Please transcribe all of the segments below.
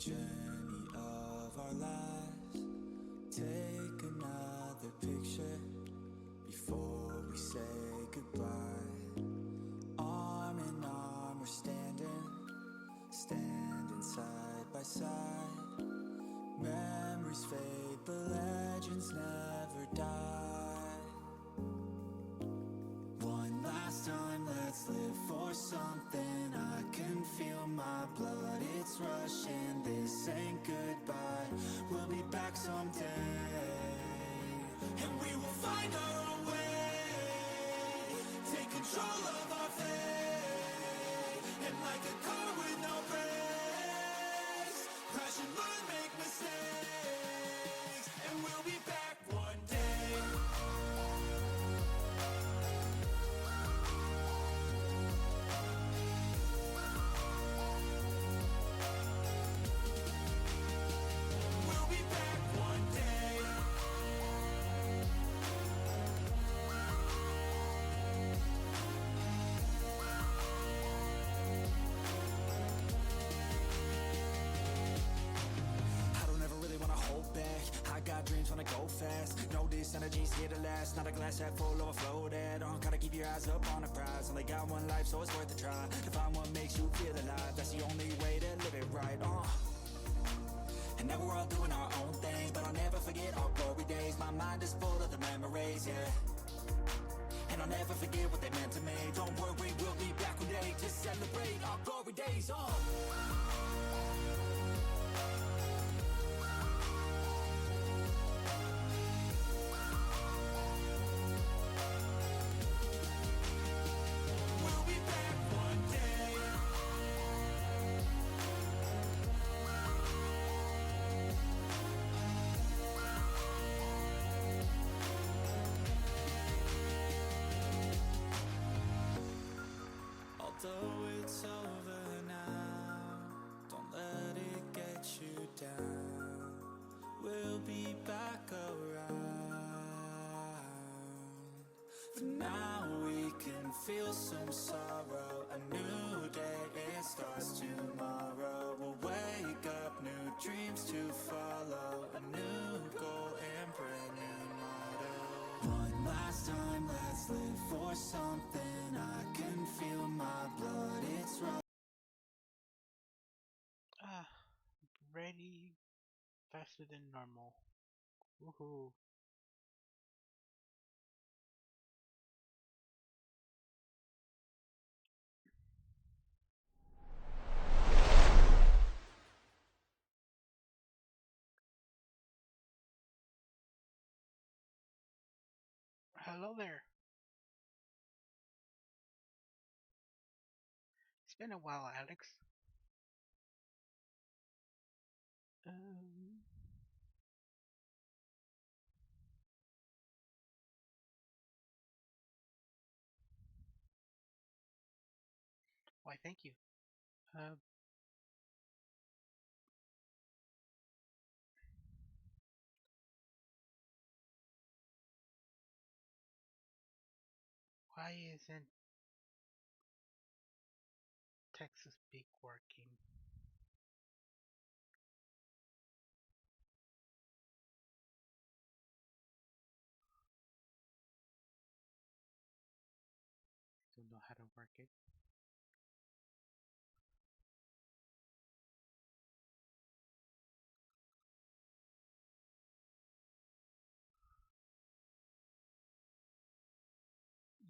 journey of our lives. Take another picture before we say goodbye. Arm in arm we're standing side by side. Memories fade but legends never die. One last time, let's live for something. I can feel my blood, it's rushing. This ain't goodbye, we'll be back someday. And we will find our own way. Take control of our fate. And like a car with no brakes, crash and learn, make mistakes. And we'll be back one day. We'll be back one day. I don't ever really wanna hold back. I got dreams, wanna go fast. Know this energy's here to last. Not a glass half full, overflowed. Gotta keep your eyes up on the prize. Only got one life, so it's worth a try. To find what makes you feel alive, that's the only way to live it right. And now we're all doing our own thing, but I'll never forget our glory days. My mind is full of the memories, yeah. And I'll never forget what they meant to me. Don't worry, we'll be back one day to celebrate our glory days. We'll be back one day. Although it's over now, don't let it get you down. We'll be back around. For now we can feel some sorrow. A new day, it starts tomorrow. We'll wake up, new dreams to follow. A new goal and brand new motto. One last time, let's live for something. I can feel my blood, it's right. Ah, ready faster than normal. Woohoo. Hello there. It's been a while, Alex. Um, why, thank you. Uh, why isn't Texas Peak working? Don't know how to work it.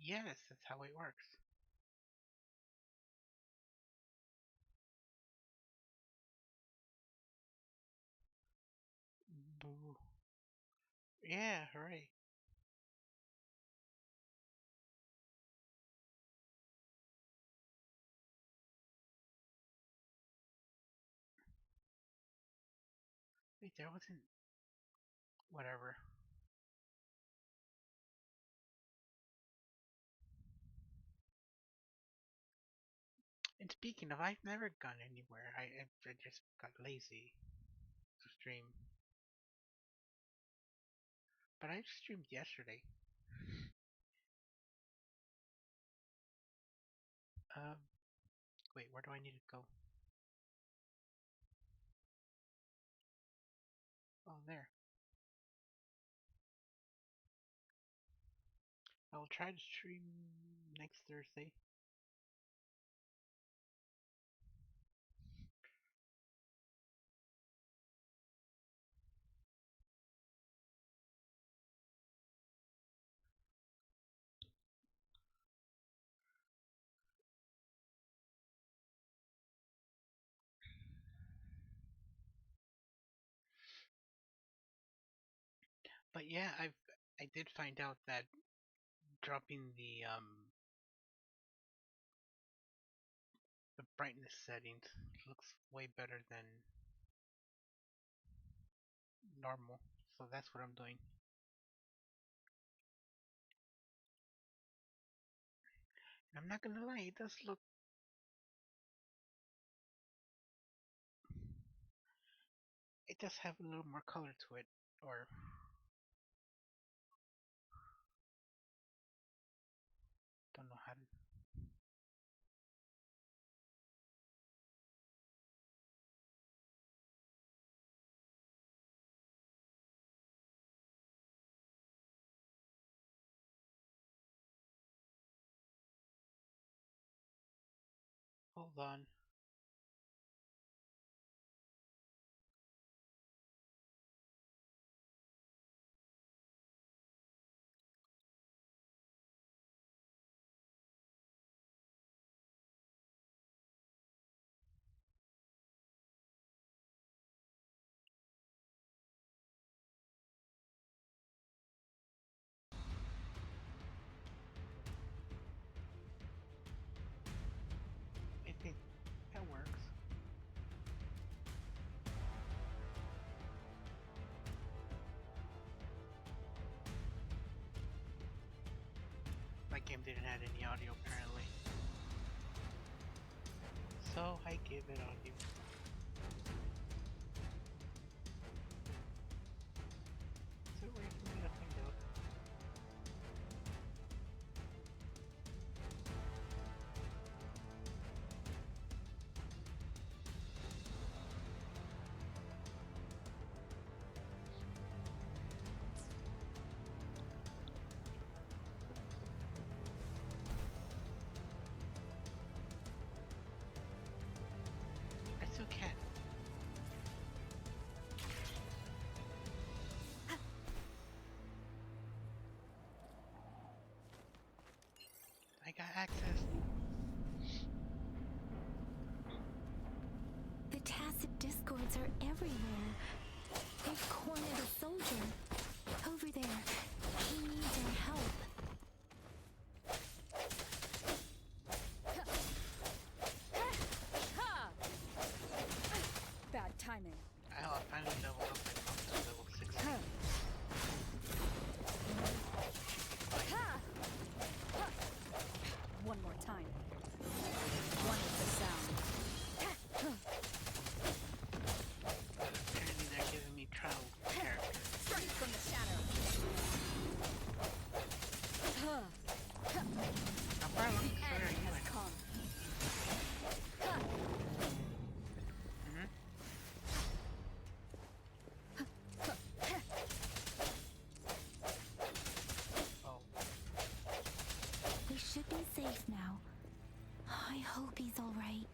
Yes, that's how it works. Boo. Yeah, hooray. Wait, there wasn't. Whatever. And speaking of, I've never gone anywhere. I just got lazy to stream. But I streamed yesterday. Um, wait, where do I need to go? there. I will try to stream next Thursday. But yeah, I did find out that dropping the brightness settings looks way better than normal. So that's what I'm doing. And I'm not gonna lie, it does look. It does have a little more color to it, or don't know how to. Hold on. I think that works. My game didn't have any audio apparently. So I give it audio. Is it right for me to find out? I still can't. I got access. The tacit discords are everywhere. They've cornered a soldier. Over there. He needs our help. Bad timing. I finally leveled up and up to level 6. One more time. One is the sound. Apparently they're giving me trial characters. Strike from the shadow. I'm probably The better end anyway. has come. Oh, We should be safe now. I hope he's alright.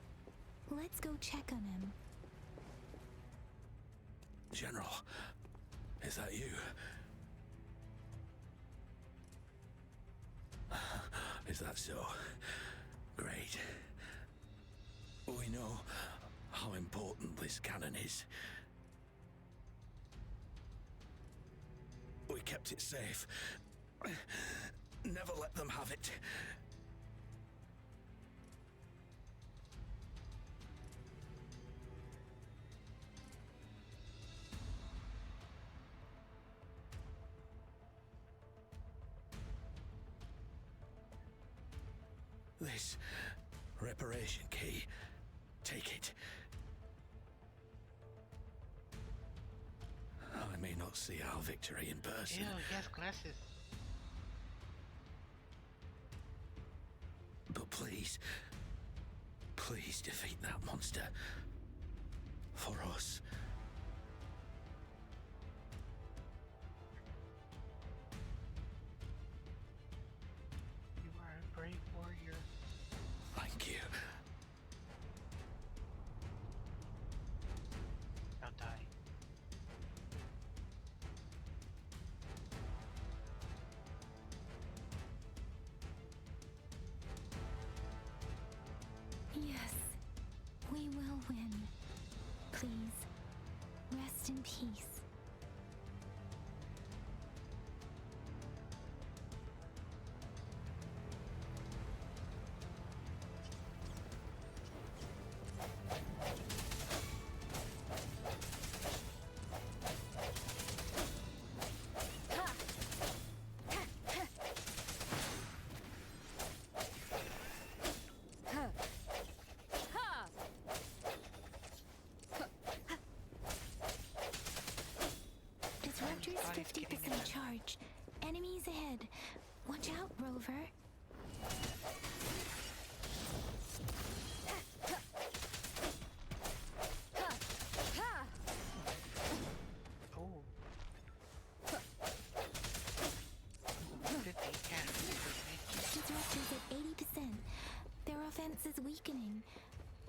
Let's go check on him. General, is that you? Is that so? Great. We know how important this cannon is. We kept it safe. Never let them have it. This reparation key. Take it. I may not see our victory in person. ew, he has glasses. But please, please defeat that monster. For us. Yes, we will win. Please, rest in peace. Disruptor's 50% charge. Enemies ahead. Watch out, Rover. Oh. Did they catch me? Disruptor's at 80%. Their offense is weakening.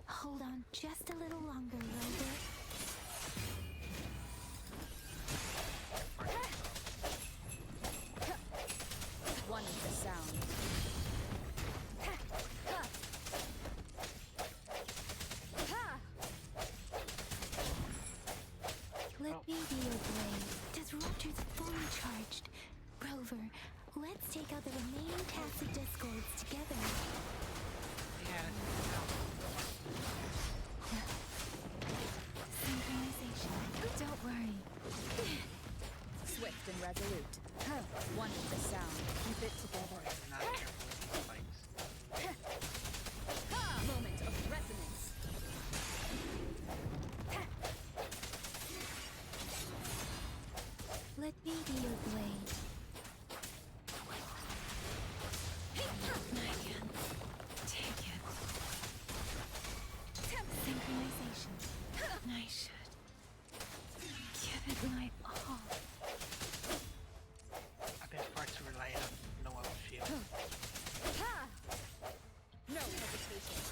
Hold on just a little longer, Rover. One with the sound. Let me be your blade. Disruptor's fully charged. Rover, let's take out the remaining tacit discords together. Yeah. Synchronization. Don't worry. Swift and resolute. One with the sound. Keep it together. Not careful with these spikes. Moment of resonance. Let me be your blade. I can take it. Synchronization. I should give it my all. I've been far too reliant on Noel's shield. No hesitation.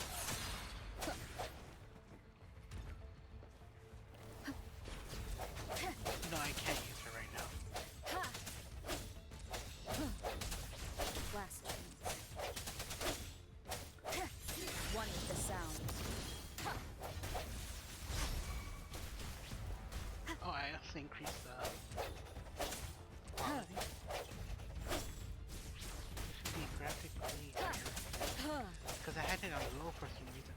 No, I can't use her right now. Last chance. One with the sound. Oh, I also increased the quality. Should be graphically higher. Because I had it on low for some reason.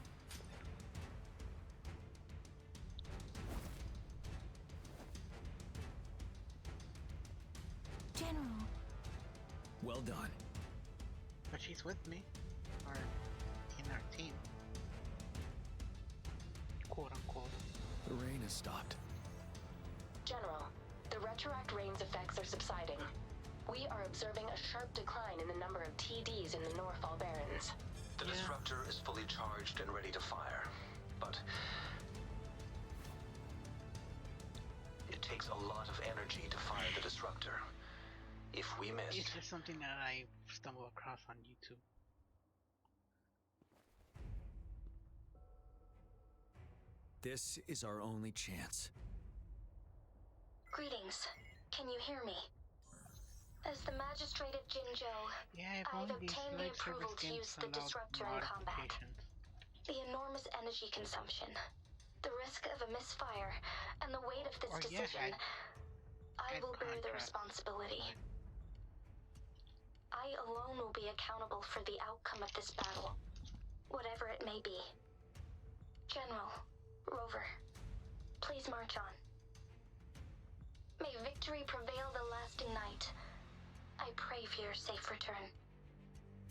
General, Well done. But she's with me. Or in our team. Quote unquote. The rain has stopped. General, the retroact rain's effects are subsiding. We are observing a sharp decline in the number of TDs in the Norfall Barrens. The disruptor is fully charged and ready to fire, but it takes a lot of energy to fire the disruptor. If we It's missed, just something that I stumbled across on YouTube. This is our only chance. Greetings. Can you hear me? As the Magistrate of Jinzhou, Yeah, if I've only these obtained the live service approval to games use the allowed disruptor in combat. modifications. The enormous energy consumption, the risk of a misfire, and the weight of this Or yeah, decision, I add will bear the contrast. responsibility. I alone will be accountable for the outcome of this battle, whatever it may be. General, Rover, please march on. May victory prevail the lasting night. I pray for your safe return.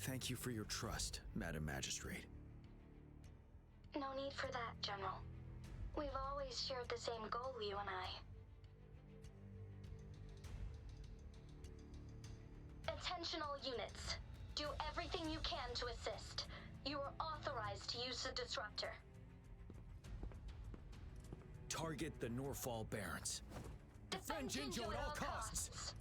Thank you for your trust, Madam Magistrate. No need for that, General. We've always shared the same goal, you and I. Attention all units. Do everything you can to assist. You are authorized to use the disruptor. Target the Norfall Barrens. Defend Jinzhou at all costs.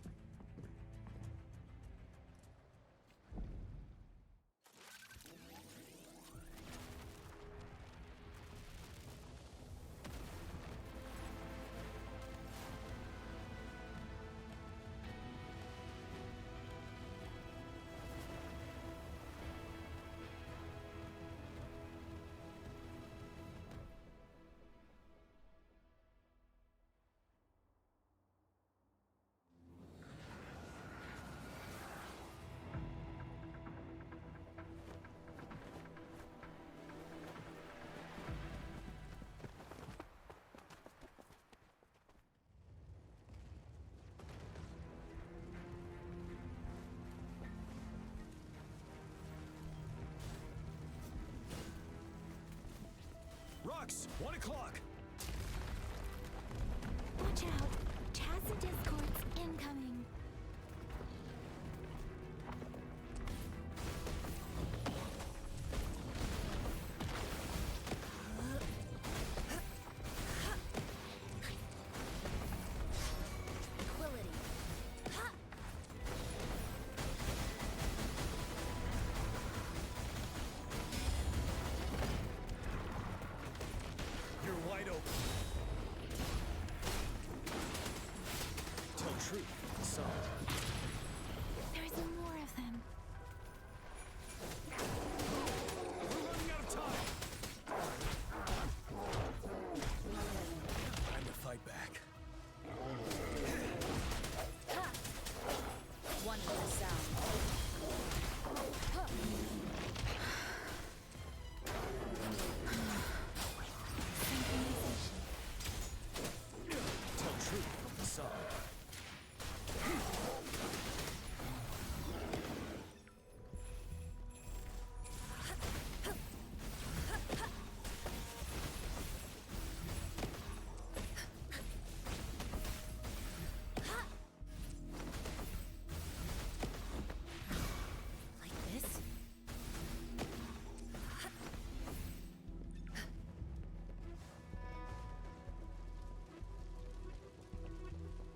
docks. 1 o'clock. Watch out! Tacit discords incoming. Equality. Ha! You're wide open. Tell truth. Some. There's more of them. We're running out of time. Time to fight back. Ha! One with a sound. Ha! Tell truth. Some. Like this?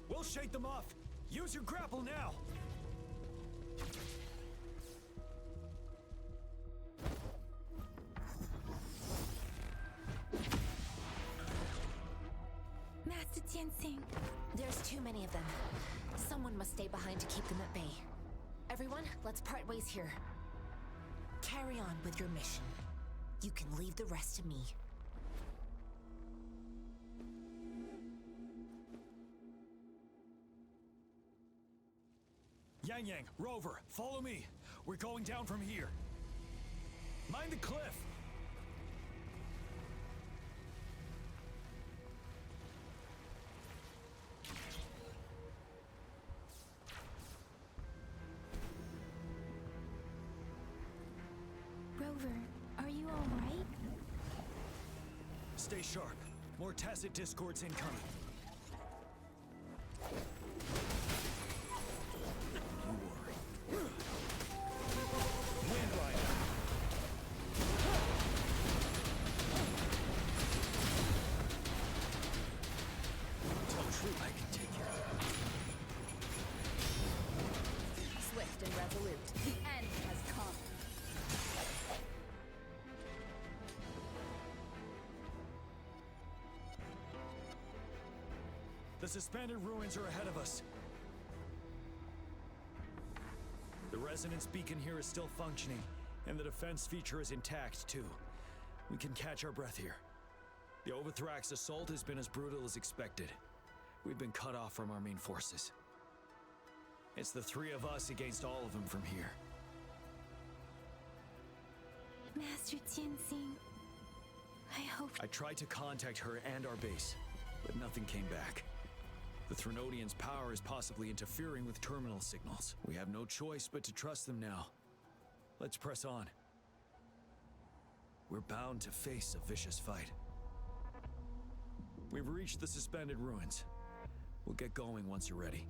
We'll shake them off. Use your grapple now. Master Tianxing. There's too many of them. Someone must stay behind to keep them at bay. Everyone, let's part ways here. Carry on with your mission. You can leave the rest to me. Yang Yang, Rover, follow me. We're going down from here. Mind the cliff. Rover, are you alright? Stay sharp. More tacit discords incoming. You worry. Wind Rider. Tell truth, I can take care of it. Swift and resolute. The end has come. The suspended ruins are ahead of us. The resonance beacon here is still functioning, and the defense feature is intact, too. We can catch our breath here. The Overthrax assault has been as brutal as expected. We've been cut off from our main forces. It's the three of us against all of them from here. Master Tianxing. I hope. I tried to contact her and our base, but nothing came back. The Threnodians' power is possibly interfering with terminal signals. We have no choice but to trust them now. Let's press on. We're bound to face a vicious fight. We've reached the suspended ruins. We'll get going once you're ready.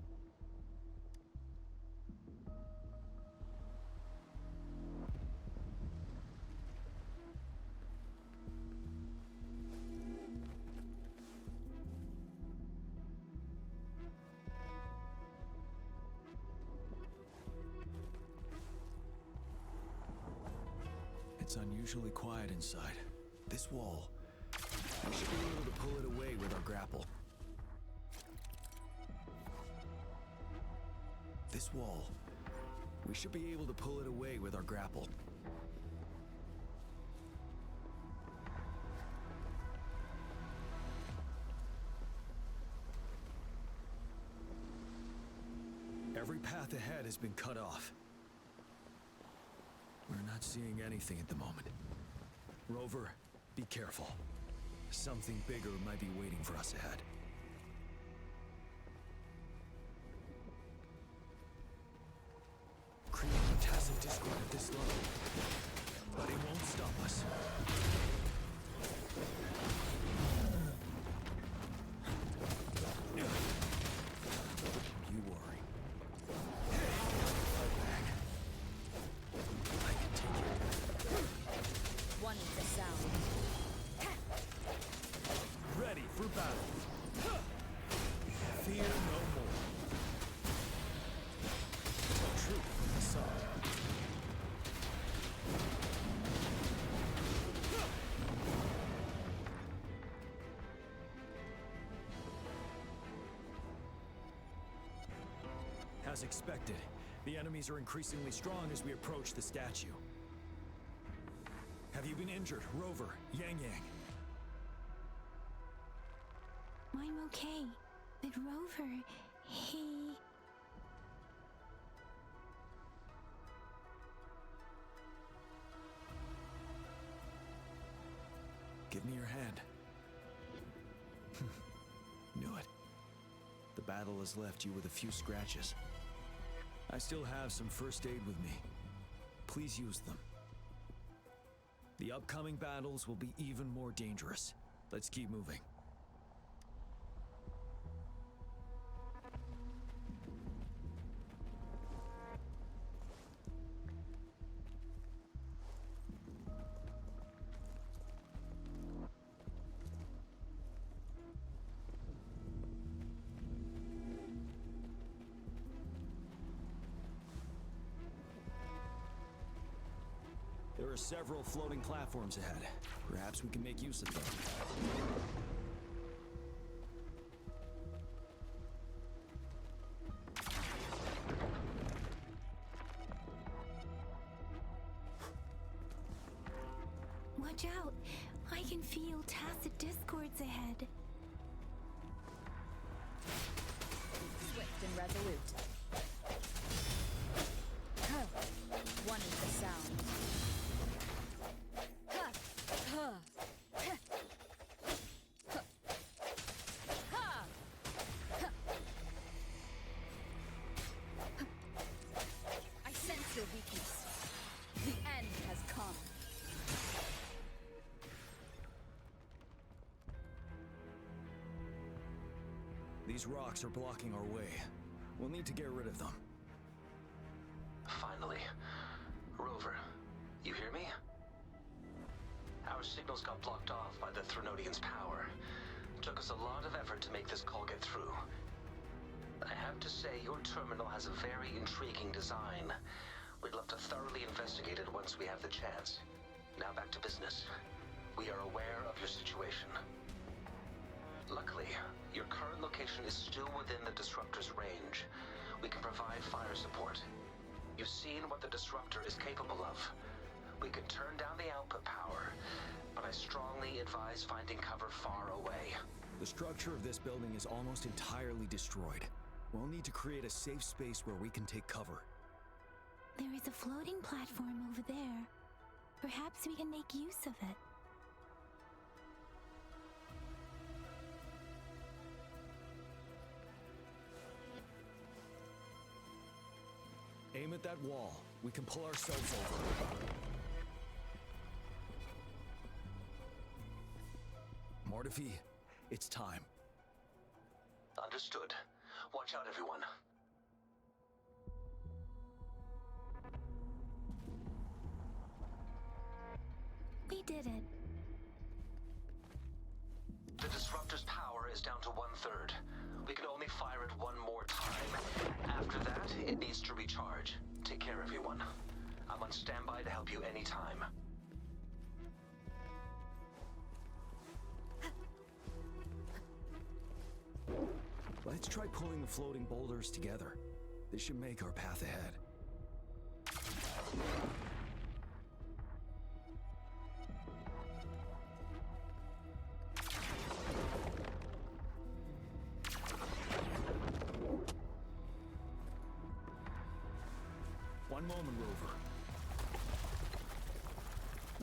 It's unusually quiet inside. This wall, we should be able to pull it away with our grapple. This wall, we should be able to pull it away with our grapple. Every path ahead has been cut off. We're not seeing anything at the moment. Rover, be careful. Something bigger might be waiting for us ahead. Creating a tacit discord at this level, but it won't stop us. battle. Fear no more. Tell truth from the sun. As expected, the enemies are increasingly strong as we approach the statue. Have you been injured, Rover, Yang Yang? I'm okay. But Rover, he... Give me your hand. Knew it. The battle has left you with a few scratches. I still have some first aid with me. Please use them. The upcoming battles will be even more dangerous. Let's keep moving. There are several floating platforms ahead. Perhaps we can make use of them. Watch out! I can feel tacit discords ahead. Swift and resolute. One is the sound. I sense your weakness. The end has come. These rocks are blocking our way. We'll need to get rid of them. Finally. Rover, you hear me? Our signals got blocked off by the Threnodians' power. Took us a lot of effort to make this call get through. I have to say, your terminal has a very intriguing design. We'd love to thoroughly investigate it once we have the chance. Now back to business. We are aware of your situation. Luckily, your current location is still within the Disruptor's range. We can provide fire support. You've seen what the Disruptor is capable of. We can turn down the output power, but I strongly advise finding cover far away. The structure of this building is almost entirely destroyed. We'll need to create a safe space where we can take cover. There is a floating platform over there. Perhaps we can make use of it. Aim at that wall. We can pull ourselves over. Mortefi, it's time. Understood. Watch out, everyone. We did it. The Disruptor's power is down to 1/3. We can only fire it one more time. After that, it needs to recharge. Take care, everyone. I'm on standby to help you anytime. Let's try pulling the floating boulders together. This should make our path ahead. One moment, Rover.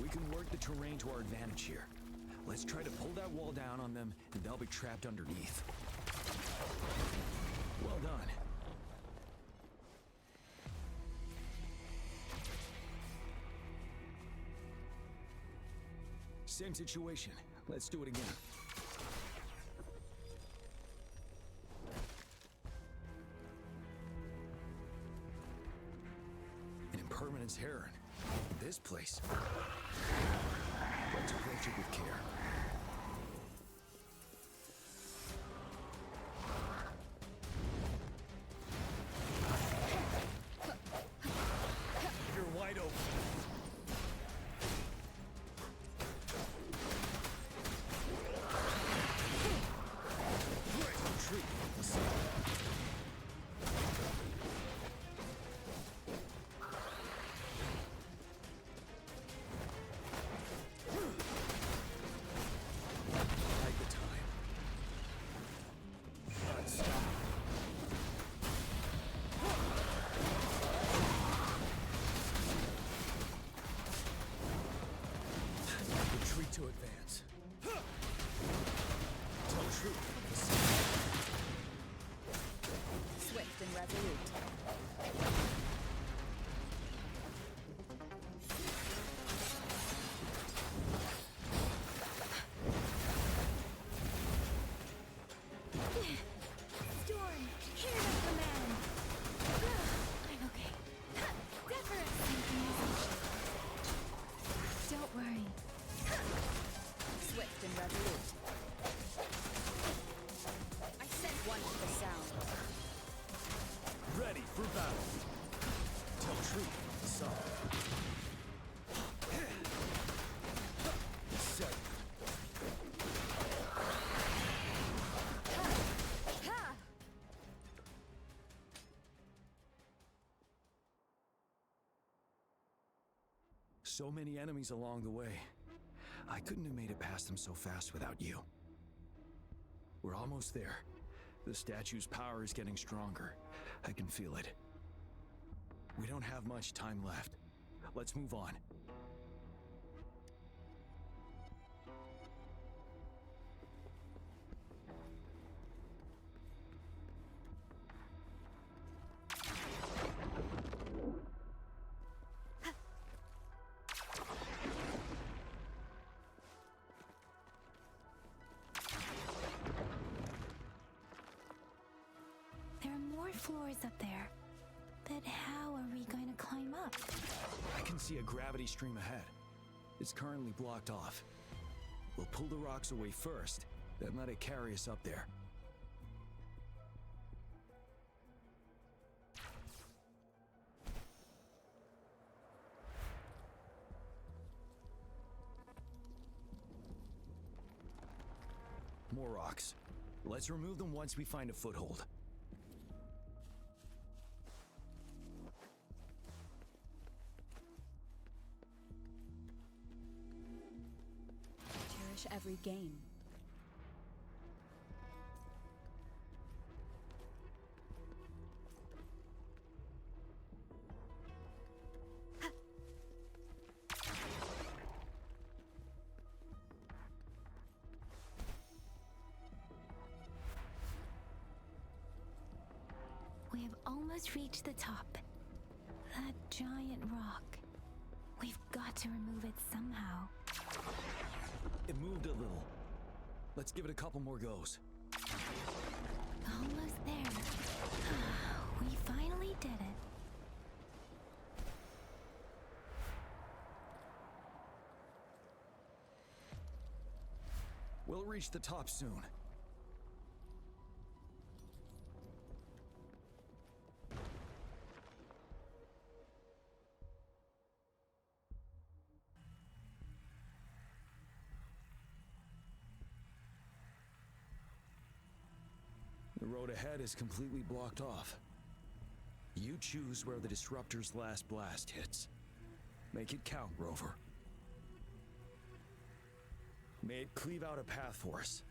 We can work the terrain to our advantage here. Let's try to pull that wall down on them, and they'll be trapped underneath. Well done. Same situation. Let's do it again. An impermanence heron. This place. Let's approach it with care. to advance. Tell the truth. Swift and resolute. Storm, hear the command. I'm okay. Deference. Don't worry. Swift and resolute. I sent one with the sound. Ready for battle. Tell the truth. Son. Set. Ha! So many enemies along the way. I couldn't have made it past them so fast without you. We're almost there. The statue's power is getting stronger. I can feel it. We don't have much time left. Let's move on. There are more floors up there. But how are we going to climb up? I can see a gravity stream ahead. It's currently blocked off. We'll pull the rocks away first, then let it carry us up there. More rocks. Let's remove them once we find a foothold. Cherish every gain. We have almost reached the top. That giant rock. We've got to remove it somehow. It moved a little. Let's give it a couple more goes. Almost there. We finally did it. We'll reach the top soon. The road ahead is completely blocked off. You choose where the Disruptor's last blast hits. Make it count, Rover. May it cleave out a path for us.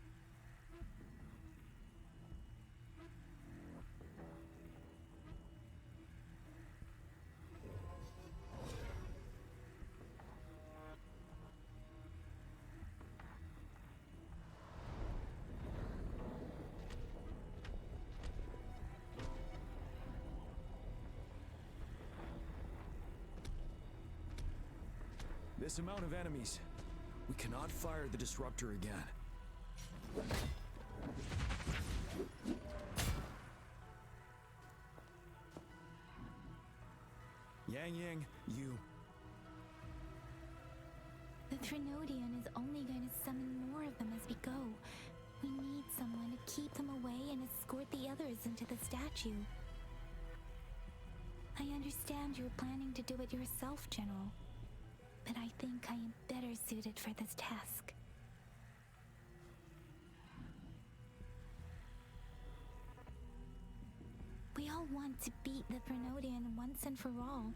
This amount of enemies, we cannot fire the Disruptor again. Yang Yang, you... The Threnodian is only going to summon more of them as we go. We need someone to keep them away and escort the others into the statue. I understand you're planning to do it yourself, General. But I think I am better suited for this task. We all want to beat the Threnodian once and for all.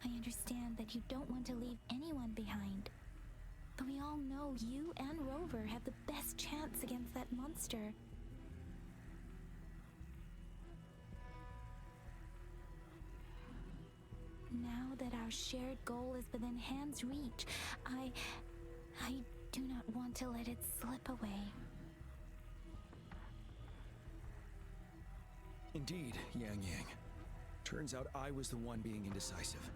I understand that you don't want to leave anyone behind. But we all know you and Rover have the best chance against that monster. Now that our shared goal is within hand's reach, I do not want to let it slip away. Indeed, Yang Yang. Turns out I was the one being indecisive.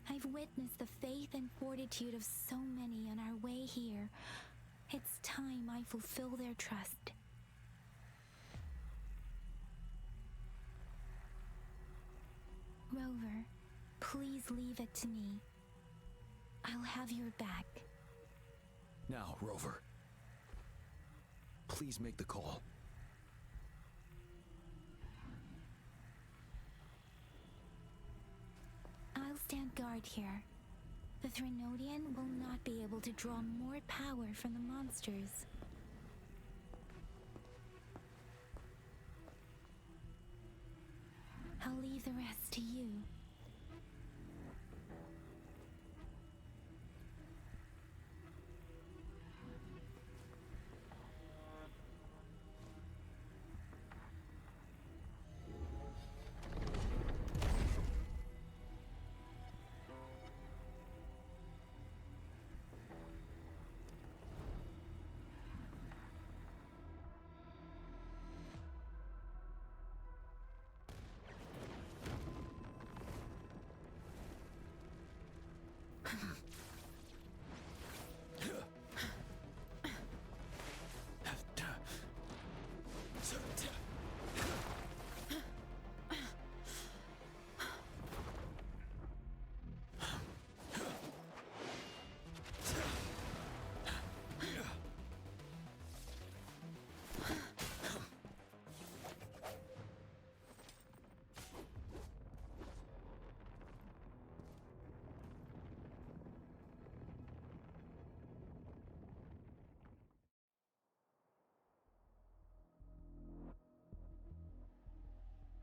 I've witnessed the faith and fortitude of so many on our way here. It's time I fulfill their trust. Rover, please leave it to me. I'll have your back. Now, Rover. Please make the call. I'll stand guard here. The Threnodian will not be able to draw more power from the monsters. I'll leave the rest to you.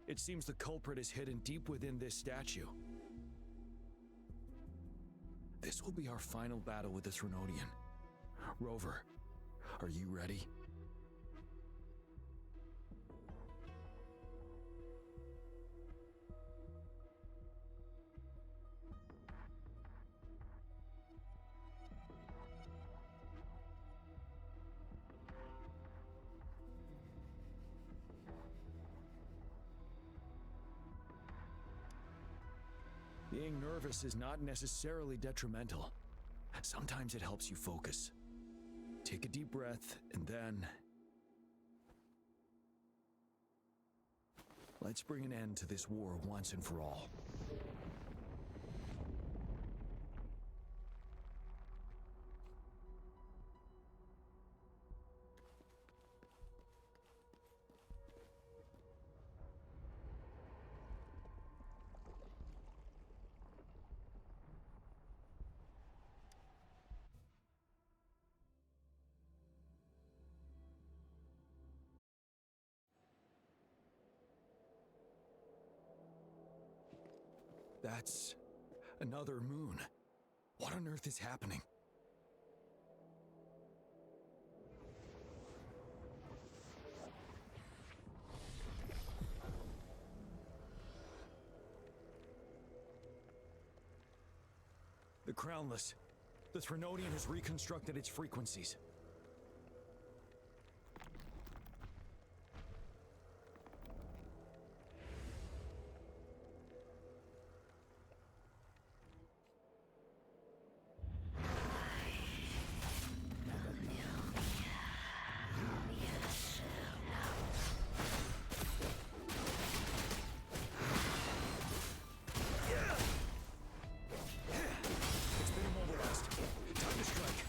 It seems the culprit is hidden deep within this statue. This will be our final battle with the Threnodian. Rover, are you ready? Being nervous is not necessarily detrimental. Sometimes it helps you focus. Take a deep breath, and then... let's bring an end to this war once and for all. That's another moon. What on earth is happening? The Crownless. The Threnodian has reconstructed its frequencies. It's been immobilized. Time to strike.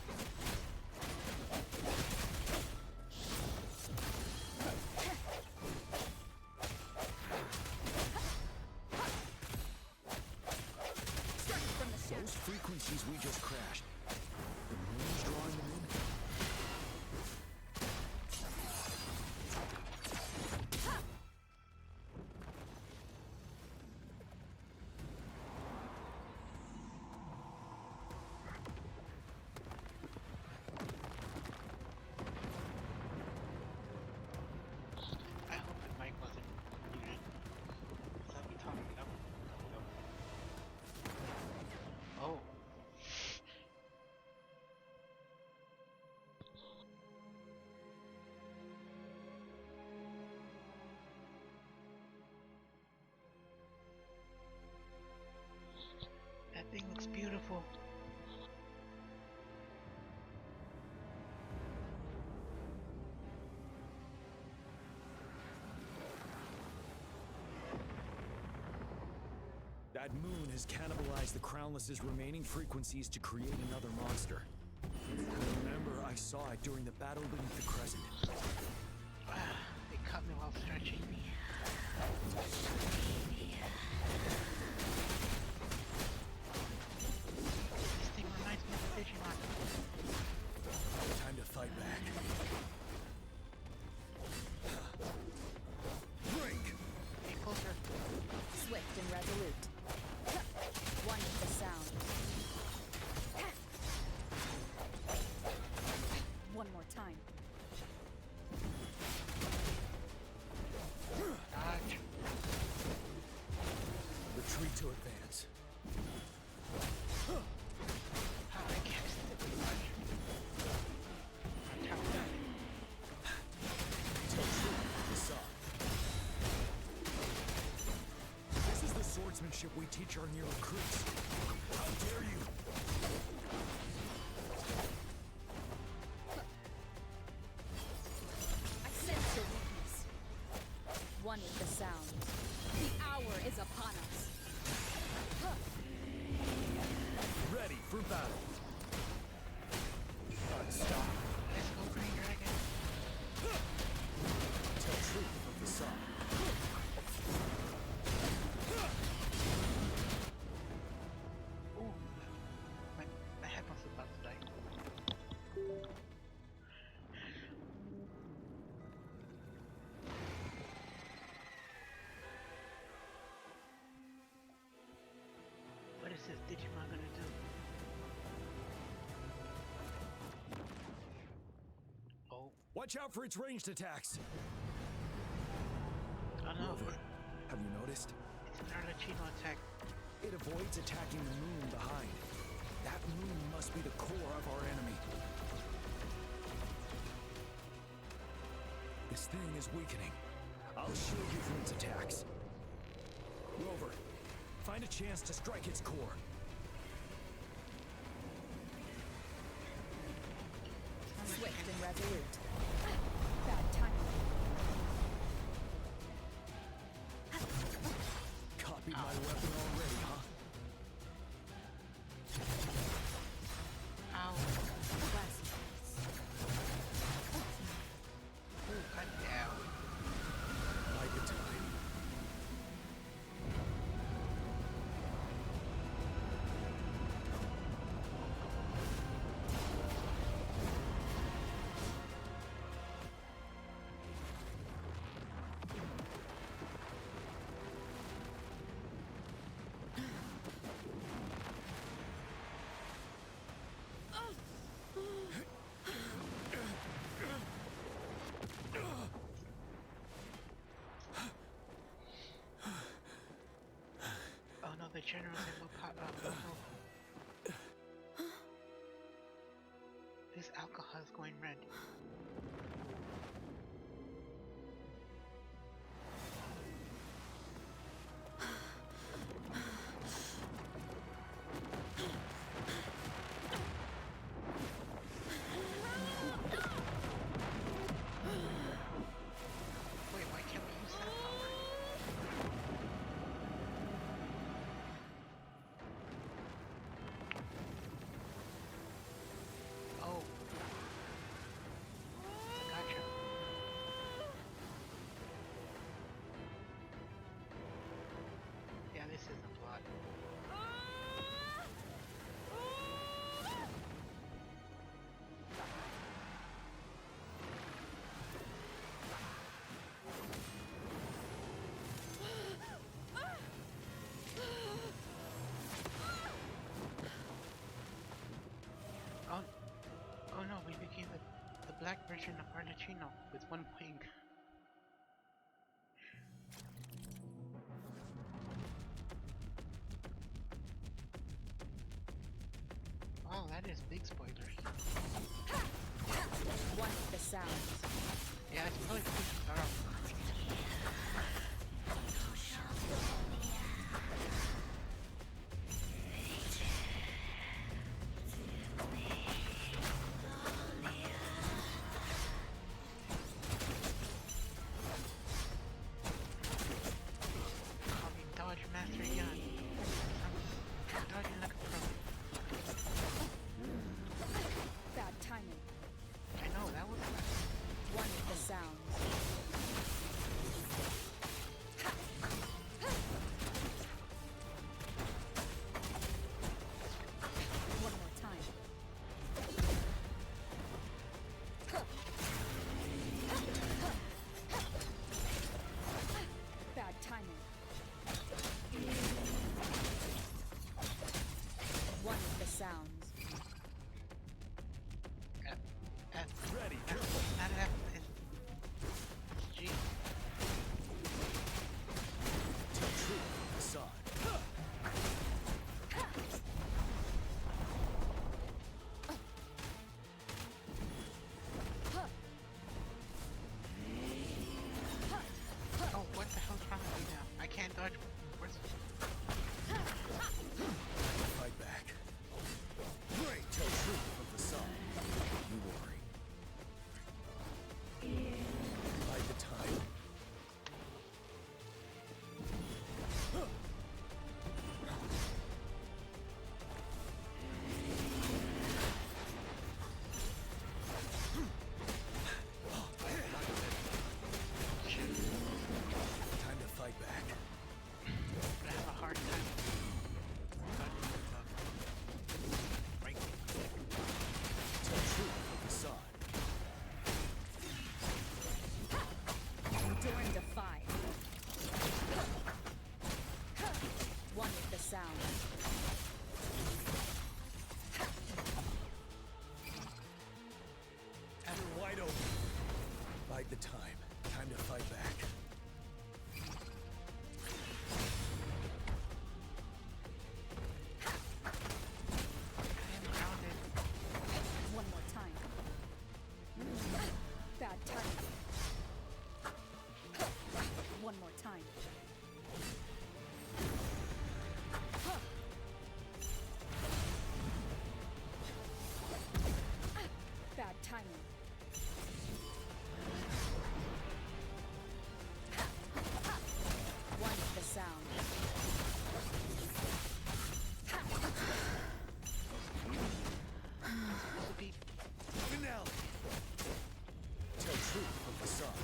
That moon has cannibalized the Crownless's remaining frequencies to create another monster. Remember, I saw it during the battle beneath the crescent. They cut me while stretching. This thing reminds me of a Digimon. Time to fight back. Drink! Get closer. Swift and resolute. One with the sound. One more time. Dodge. Retreat to advance. I can't stick with much. I'm tough. Tell truth, the side. This is the swordsmanship we teach our new recruits. How dare you! I sense your weakness. One with the sound. The hour is upon us. Ready for battle. Stop. Let's go, Green Dragon. Tell truth of the sun. Ooh. My headphones are about to die. What is this Digimon gonna do? Oh, Watch out for its ranged attacks. oh no, Rover, have you noticed? it's an Arlecchino attack. It avoids attacking the moon behind. That moon must be the core of our enemy. This thing is weakening. I'll shield you from its attacks. Rover, find a chance to strike its core. Swift and resolute. Bad timing. Copied my weapon already, huh? Ow. Ooh, cut down. Like a time. Oh no, the general's in oh no. This alcohol is going red. Wait, why can't we use that power? Oh. Gotcha. Yeah, this is the plot. Oh, oh no, we became the black version of Arlecchino with one wing. Wow, that is big spoilers. One with the sound. Yeah, it's probably good to start off. Call me Dodge Master Yan. bide the time. Time to fight back. I am grounded. One more time. Bad timing. One more time. Bad timing. One with the sound. Supposed to be Finale! Tell truth from the sun.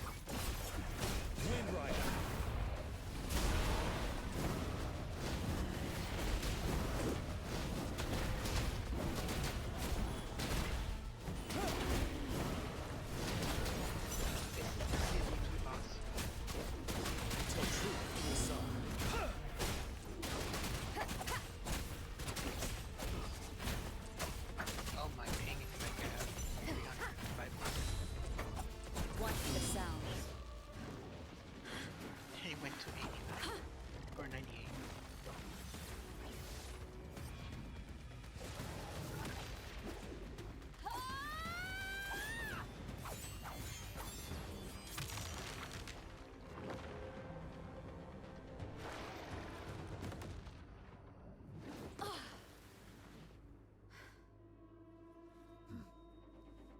Wind Rider! boss. Tell truth from the sun. Oh my ping is like 305 bucks. One with the sound. He went to 89 or 98.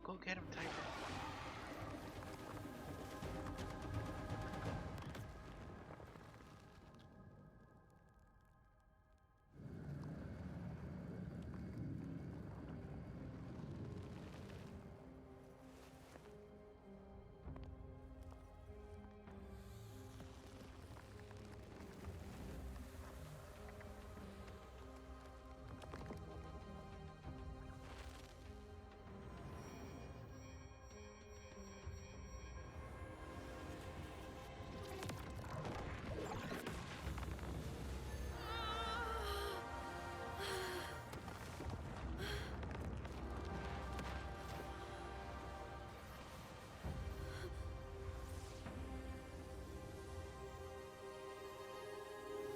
Go get him, Tiger.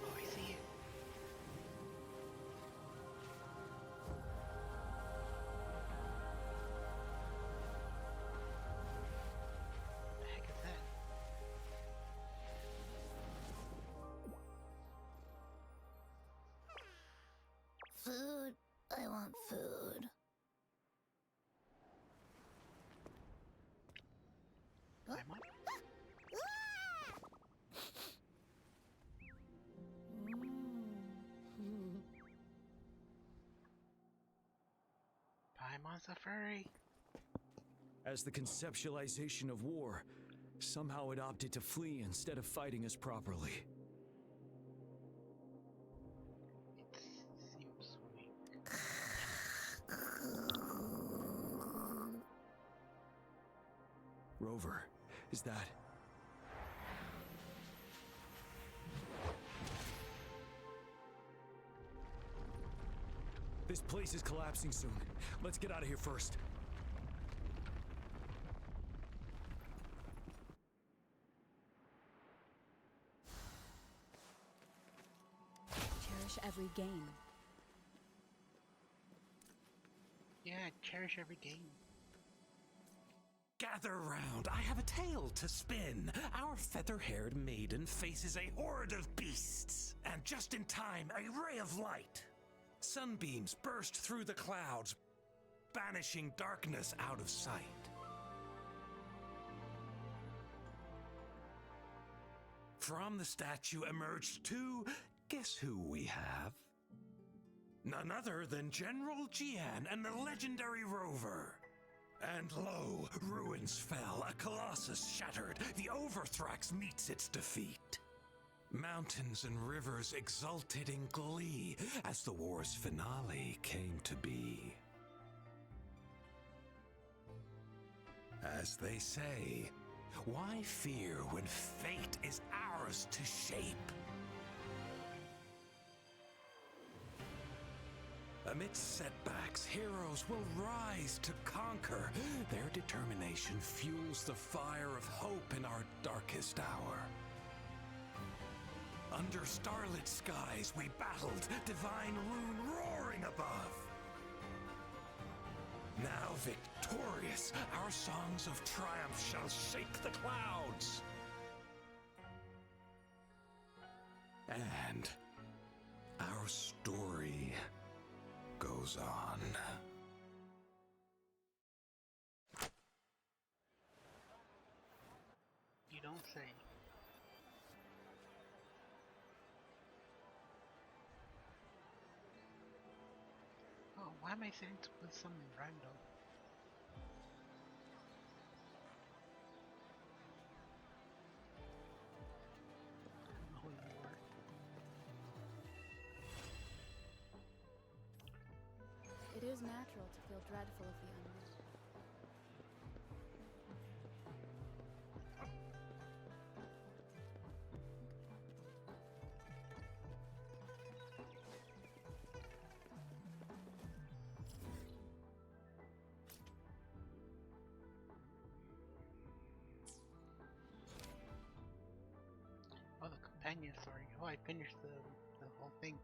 Oh, I see it. The heck is that? Food. I want food. Paimon? Paimon's a furry. As the conceptualization of war, somehow it opted to flee instead of fighting us properly. It seems weak. Rover, is that... This place is collapsing soon. Let's get out of here first. Cherish every game. Yeah, cherish every game. Gather round, I have a tale to spin. Our feather-haired maiden faces a horde of beasts. And just in time, a ray of light. Sunbeams burst through the clouds, banishing darkness out of sight. From the statue emerged two. Guess who we have? None other than General Jian and the legendary Rover. And lo, ruins fell, a colossus shattered, the Overthrax meets its defeat. Mountains and rivers exulted in glee as the war's finale came to be. As they say, why fear when fate is ours to shape? A Amidst setbacks, heroes will rise to conquer. Their determination fuels the fire of hope in our darkest hour. Under starlit skies we battled, divine rune roaring above. Now victorious, our songs of triumph shall shake the clouds. And our story goes on. You don't say. Oh, why am I saying to put something random? I don't know who you are. It is natural to feel dreadful of the unknown. Oh, the companion story. Oh, I finished the whole thing.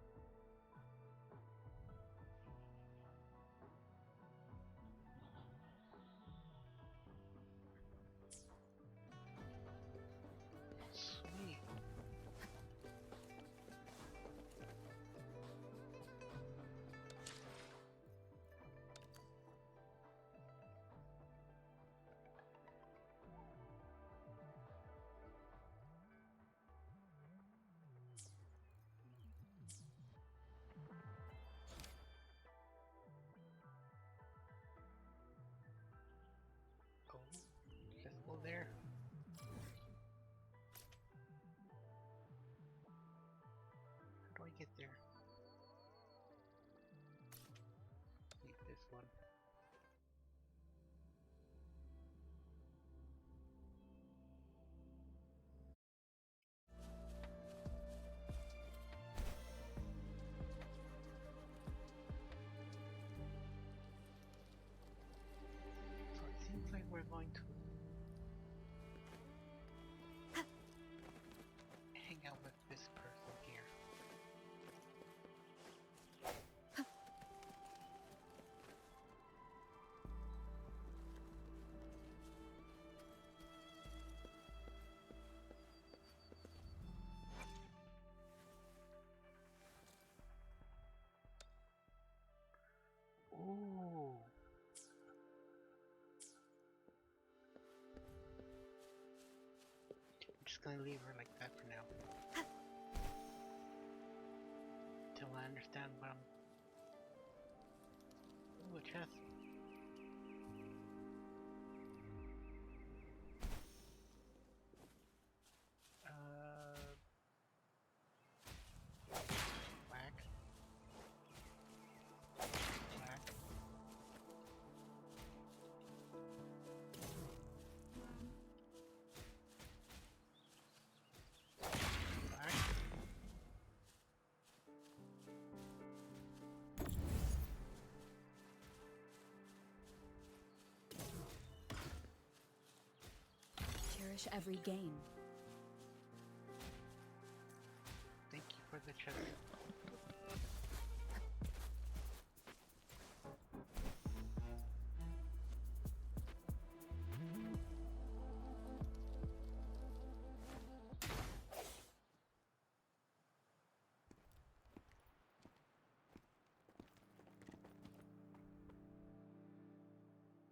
Sweet. Oh, just go there. How do I get there? Take this one. So it seems like we're going to hang out with this person here. Ooh. I'm just gonna leave her like that for now. Till I understand what I'm... Ooh, a chest. Whack. Whack. Whack. Cherish every gain. Thank you for the chest.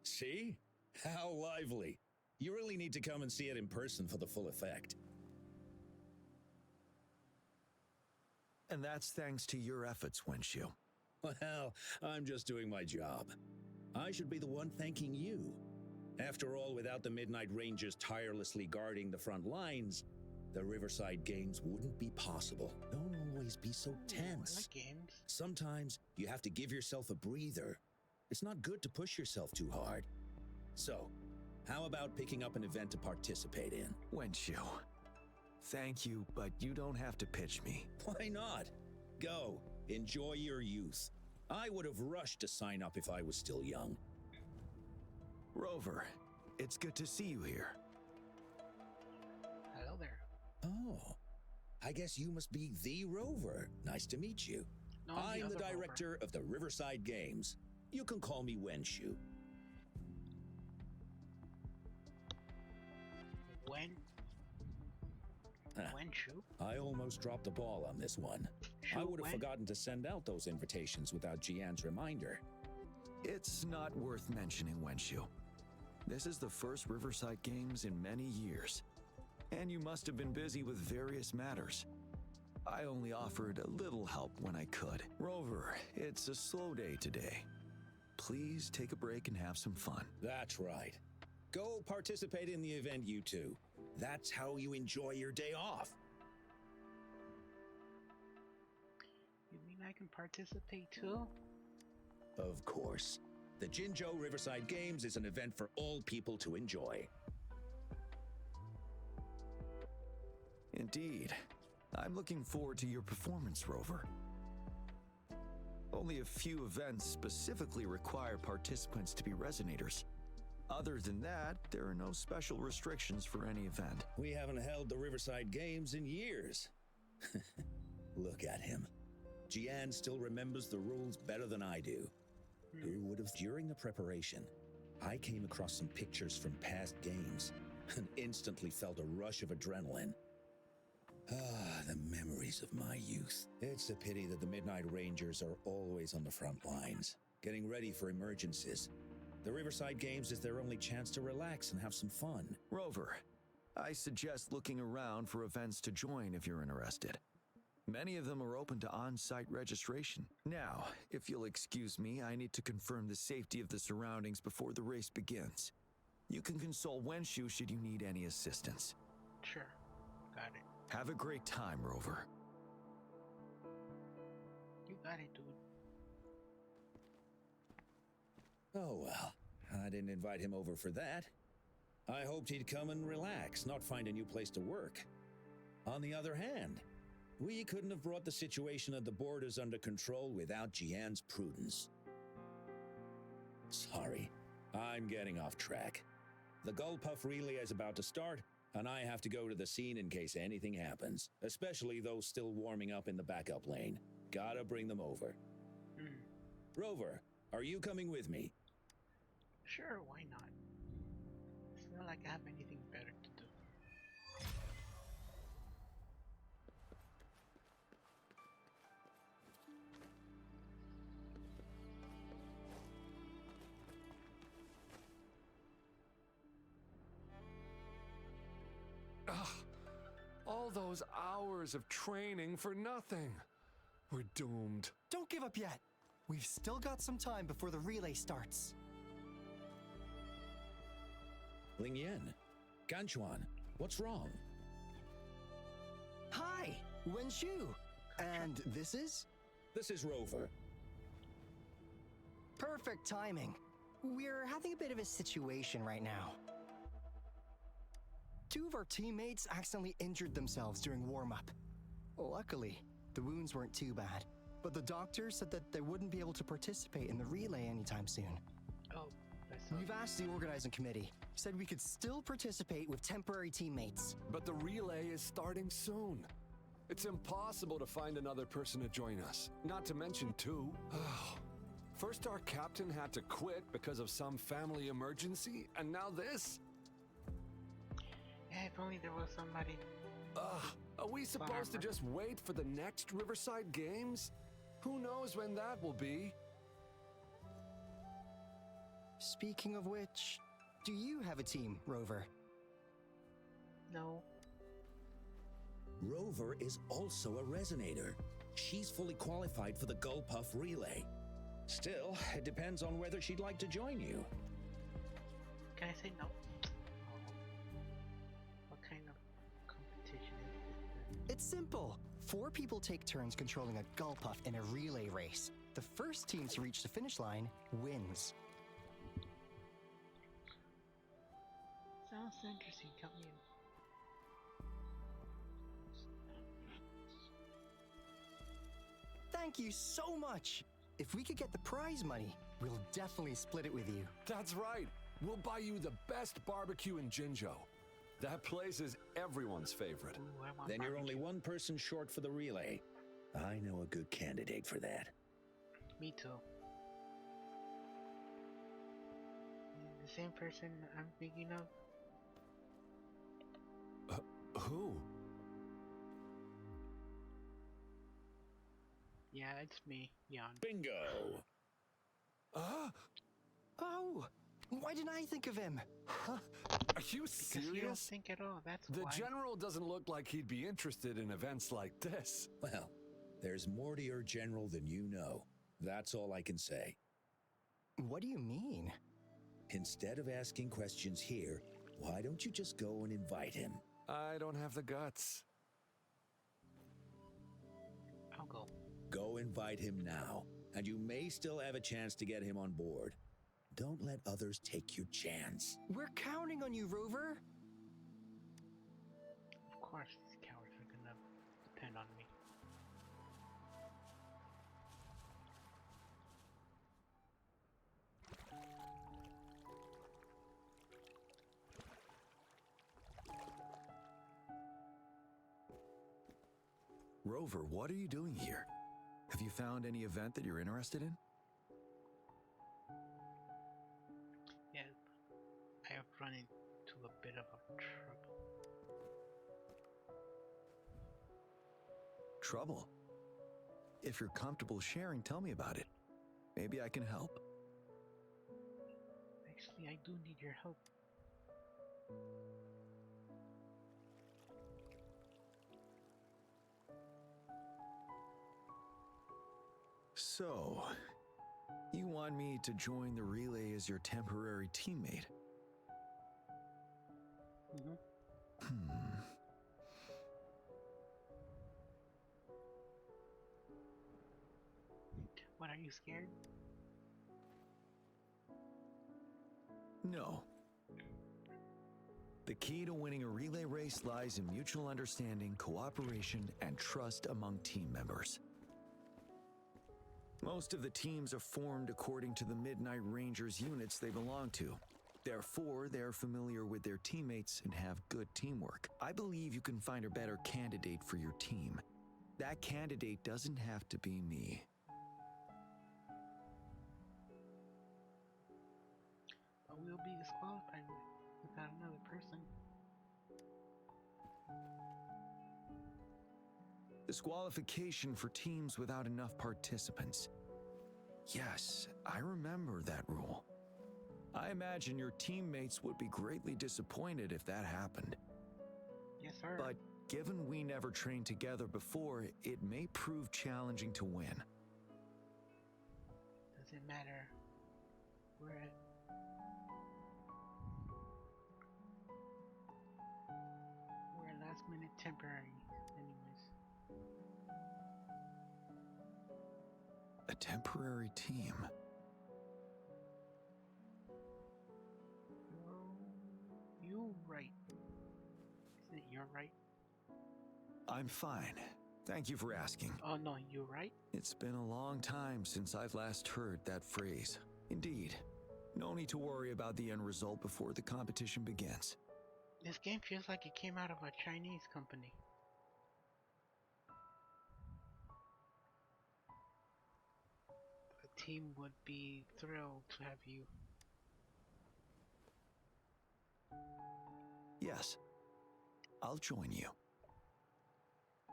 See? How lively. You really need to come and see it in person for the full effect. And that's thanks to your efforts, Wenshu. Well, I'm just doing my job. I should be the one thanking you. After all, without the Midnight Rangers tirelessly guarding the front lines, the Riverside Games wouldn't be possible. Don't always be so tense. I like games. Sometimes you have to give yourself a breather. It's not good to push yourself too hard. So, how about picking up an event to participate in? Wenshu, thank you, but you don't have to pitch me. Why not? Go, enjoy your youth. I would have rushed to sign up if I was still young. Rover, it's good to see you here. Hello there. Oh, I guess you must be the Rover. Nice to meet you. No, I'm the other Rover. director of the Riverside Games. You can call me Wenshu. Wenshu? I almost dropped the ball on this one. I would have forgotten to send out those invitations without Jian's reminder. It's not worth mentioning, Wenshu. This is the first Riverside Games in many years, and you must have been busy with various matters. I only offered a little help when I could. Rover, it's a slow day today. Please take a break and have some fun. That's right. Go participate in the event, you two. That's how you enjoy your day off. You mean I can participate too? Of course. The Jinzhou Riverside Games is an event for all people to enjoy. Indeed. I'm looking forward to your performance, Rover. Only a few events specifically require participants to be Resonators. Other than that, there are no special restrictions for any event. We haven't held the Riverside Games in years. Look at him. Jian still remembers the rules better than I do. Who would have? During the preparation, I came across some pictures from past games and instantly felt a rush of adrenaline. Ah, the memories of my youth. It's a pity that the Midnight Rangers are always on the front lines, getting ready for emergencies. The Riverside Games is their only chance to relax and have some fun. Rover, I suggest looking around for events to join if you're interested. Many of them are open to on-site registration. Now, if you'll excuse me, I need to confirm the safety of the surroundings before the race begins. You can consult Wenshu should you need any assistance. Sure. Got it. Have a great time, Rover. You got it, dude. Oh well, I didn't invite him over for that. I hoped he'd come and relax, not find a new place to work. On the other hand, we couldn't have brought the situation at the borders under control without Jian's prudence. Sorry, I'm getting off track. The Gullpuff relay is about to start, and I have to go to the scene in case anything happens, especially those still warming up in the backup lane. Gotta bring them over. Rover, are you coming with me? Sure, why not? It's not like I have anything better to do. All those hours of training for nothing. We're doomed. Don't give up yet. We've still got some time before the relay starts. Lingyan, Ganchuan, what's wrong? Hi, Wenshu. And this is? This is Rover. Perfect timing. We're having a bit of a situation right now. Two of our teammates accidentally injured themselves during warm-up. Luckily, the wounds weren't too bad, but the doctor said that they wouldn't be able to participate in the relay anytime soon. Oh, we've asked the organizing committee, said we could still participate with temporary teammates. But the relay is starting soon. It's impossible to find another person to join us, not to mention two. First our captain had to quit because of some family emergency, and now this? Yeah, if only there was somebody. Are we supposed to just wait for the next Riverside Games? Who knows when that will be? Speaking of which, do you have a team, Rover? No. Rover is also a Resonator. She's fully qualified for the Gullpuff relay. Still, it depends on whether she'd like to join you. Can I say no? What kind of competition is this? It's simple. 4 people take turns controlling a Gullpuff in a relay race. The first team to reach the finish line wins. Sounds interesting. Count me in. Thank you so much. If we could get the prize money, we'll definitely split it with you. That's right. We'll buy you the best barbecue in Jinzhou. That place is everyone's favorite. Ooh, I want Then you're only barbecue. one person short for the relay. I know a good candidate for that. Me too. The same person I'm thinking of. Who? Yeah, it's me, Jan. Bingo! Oh, why didn't I think of him? Huh? Are you Because you don't serious? think at all, that's The why. general doesn't look like he'd be interested in events like this. Well, there's more to your general than you know. That's all I can say. What do you mean? Instead of asking questions here, why don't you just go and invite him? I don't have the guts. I'll go. Go invite him now, and you may still have a chance to get him on board. Don't let others take your chance. We're counting on you, Rover. Of course, these cowards are gonna depend on me. Rover, what are you doing here? Have you found any event that you're interested in? Yeah, I have run into a bit of a trouble. Trouble? If you're comfortable sharing, tell me about it. Maybe I can help. Actually, I do need your help. So, you want me to join the relay as your temporary teammate? What, are you scared? No. The key to winning a relay race lies in mutual understanding, cooperation, and trust among team members. Most of the teams are formed according to the Midnight Rangers units they belong to. Therefore, they're familiar with their teammates and have good teamwork. I believe you can find a better candidate for your team. That candidate doesn't have to be me. But we'll be disqualified without another person. Disqualification for teams without enough participants. Yes, I remember that rule. I imagine your teammates would be greatly disappointed if that happened. Yes, sir. But given we never trained together before, it may prove challenging to win. Doesn't matter. We're at... last minute temporary, anyways. A temporary team. You right. Isn't it you're right? I'm fine. Thank you for asking. Oh no, you right? It's been a long time since I've last heard that phrase. Indeed. No need to worry about the end result before the competition begins. This game feels like it came out of a Chinese company. The team would be thrilled to have you. Yes. I'll join you.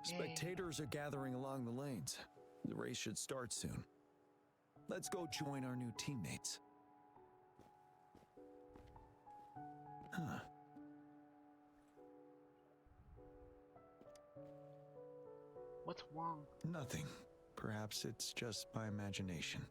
Yay. Spectators are gathering along the lanes. The race should start soon. Let's go join our new teammates. Huh. What's wrong? Nothing. Perhaps it's just my imagination.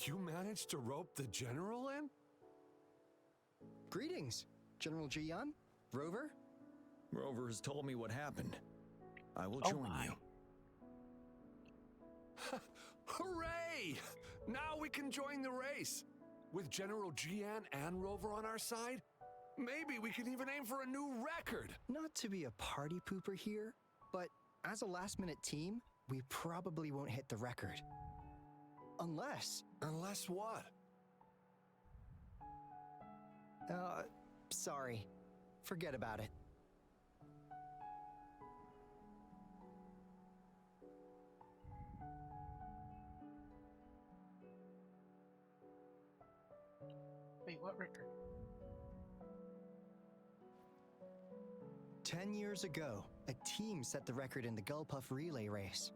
You managed to rope the general in? Greetings, General Jian, Rover. Rover has told me what happened. I will Oh join my. you. Hooray! Now we can join the race. With General Jian and Rover on our side, maybe we can even aim for a new record. Not to be a party pooper here, but as a last-minute team, we probably won't hit the record. Unless... Unless what? Sorry. Forget about it. Wait, what record? 10 years ago, a team set the record in the Gulpuff relay race.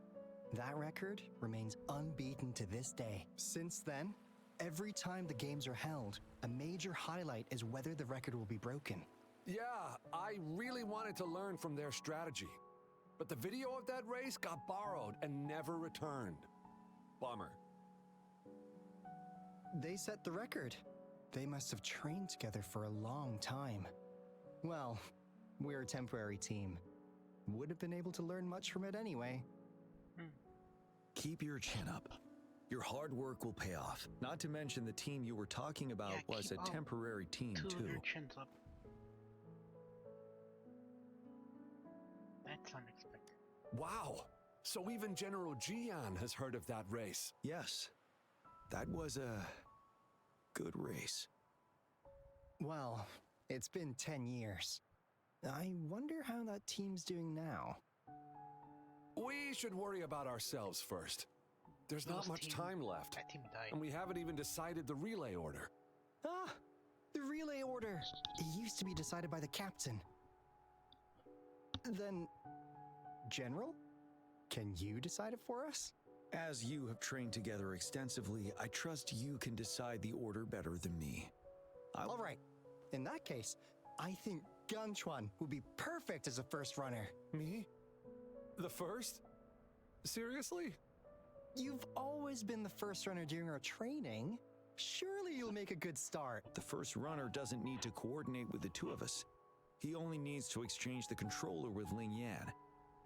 That record remains unbeaten to this day. Since then, every time the games are held, a major highlight is whether the record will be broken. Yeah, I really wanted to learn from their strategy. But the video of that race got borrowed and never returned. Bummer. They set the record. They must have trained together for a long time. Well, we're a temporary team. Would have been able to learn much from it anyway. Keep your chin up. Your hard work will pay off. Not to mention the team you were talking about was a temporary team Two too. of your chins up. That's unexpected. Wow! So even General Jian has heard of that race. Yes. That was a good race. Well, it's been 10 years. I wonder how that team's doing now. We should worry about ourselves first. There's not much time left. That team died. And we haven't even decided the relay order. Ah! The relay order! It used to be decided by the captain. Then, General? Can you decide it for us? As you have trained together extensively, I trust you can decide the order better than me. All right. In that case, I think Ganchuan would be perfect as a first runner. Me? The first? Seriously? You've always been the first runner during our training. Surely you'll make a good start. The first runner doesn't need to coordinate with the two of us. He only needs to exchange the controller with Ling Yan.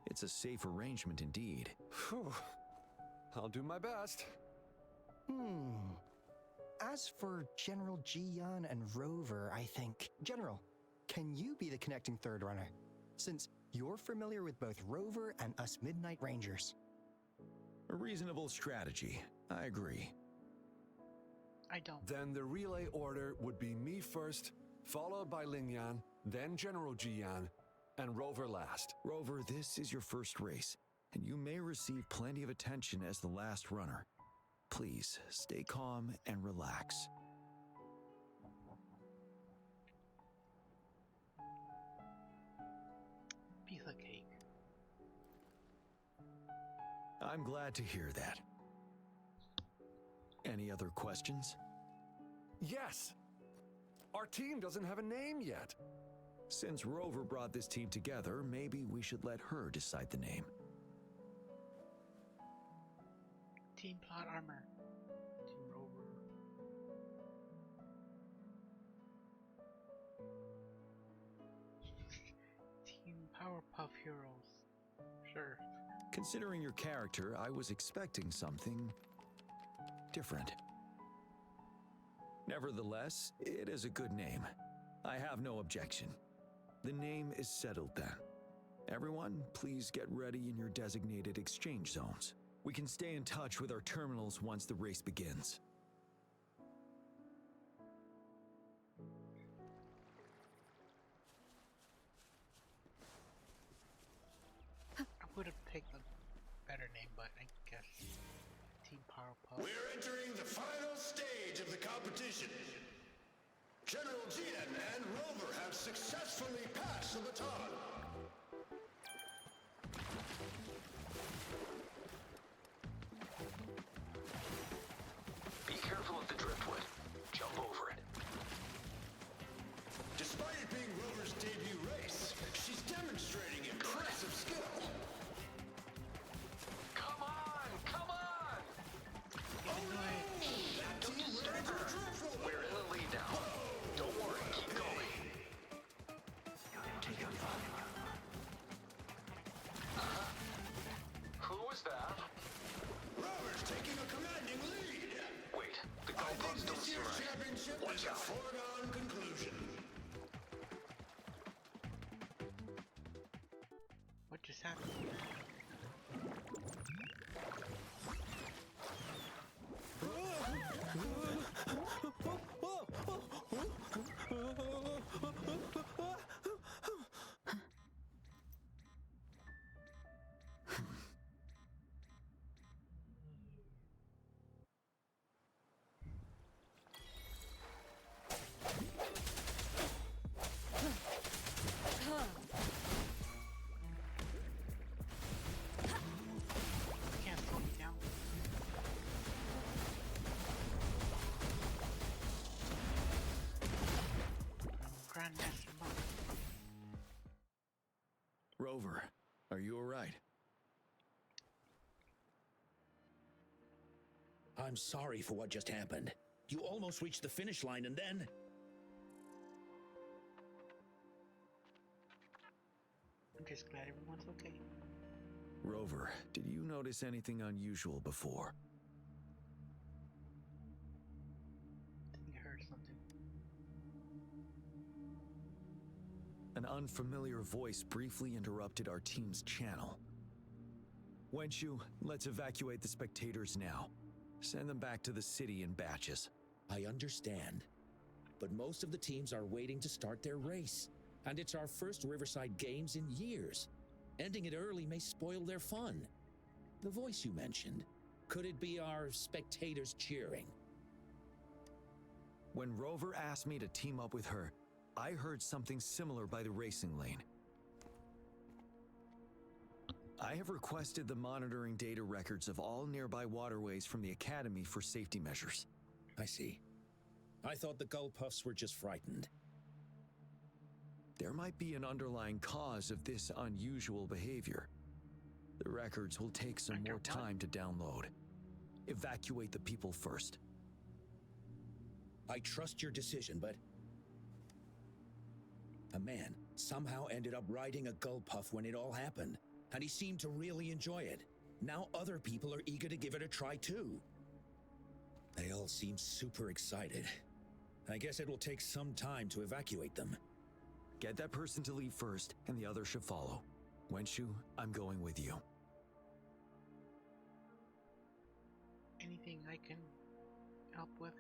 It's a safe arrangement indeed. Phew. I'll do my best. As for General Jian and Rover, I think... General, can you be the connecting third runner? Since you're familiar with both Rover and us Midnight Rangers. A reasonable strategy. I agree. I don't. Then the relay order would be me first, followed by Ling Yan, then General Jian, and Rover last. Rover, this is your first race, and you may receive plenty of attention as the last runner. Please, stay calm and relax. Piece of cake. I'm glad to hear that. Any other questions? Yes! Our team doesn't have a name yet. Since Rover brought this team together, maybe we should let her decide the name. Team Plot Armor. Team Rover. Team Powerpuff Heroes. Sure. Considering your character, I was expecting something different. Nevertheless, it is a good name. I have no objection. The name is settled then. Everyone, please get ready in your designated exchange zones. We can stay in touch with our terminals once the race begins. I would have picked a better name, but I guess Team Powerpuff. We're entering the final stage of the competition. General Jian and Rover have successfully passed the baton. Be careful of the driftwood. Jump over it. Despite it being Rover's debut race, she's demonstrating impressive skill. Come on! Come on! Oh no! That happening? Can't slow me down. Grandmaster Monk. Rover, are you alright? I'm sorry for what just happened. You almost reached the finish line and then... I'm just glad everyone's okay. Rover, did you notice anything unusual before? I think I heard something. An unfamiliar voice briefly interrupted our team's channel. Wenshu, let's evacuate the spectators now. Send them back to the city in batches. I understand. But most of the teams are waiting to start their race. And it's our first Riverside Games in years. Ending it early may spoil their fun. The voice you mentioned, could it be our spectators cheering? When Rover asked me to team up with her, I heard something similar by the racing lane. I have requested the monitoring data records of all nearby waterways from the Academy for safety measures. I see. I thought the Gullpuffs were just frightened. There might be an underlying cause of this unusual behavior. The records will take some more time to download. Evacuate the people first. I trust your decision, but... a man somehow ended up riding a Gullpuff when it all happened, and he seemed to really enjoy it. Now other people are eager to give it a try too. They all seem super excited. I guess it will take some time to evacuate them. Get that person to leave first, and the others should follow. Wenshu, I'm going with you. Anything I can help with?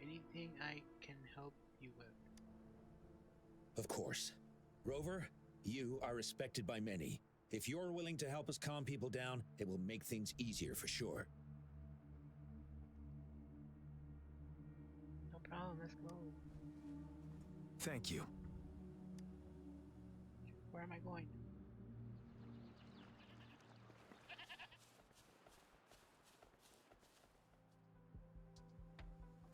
Anything I can help you with? Of course. Rover, you are respected by many. If you're willing to help us calm people down, it will make things easier for sure. No problem, let's go. Thank you. Where am I going?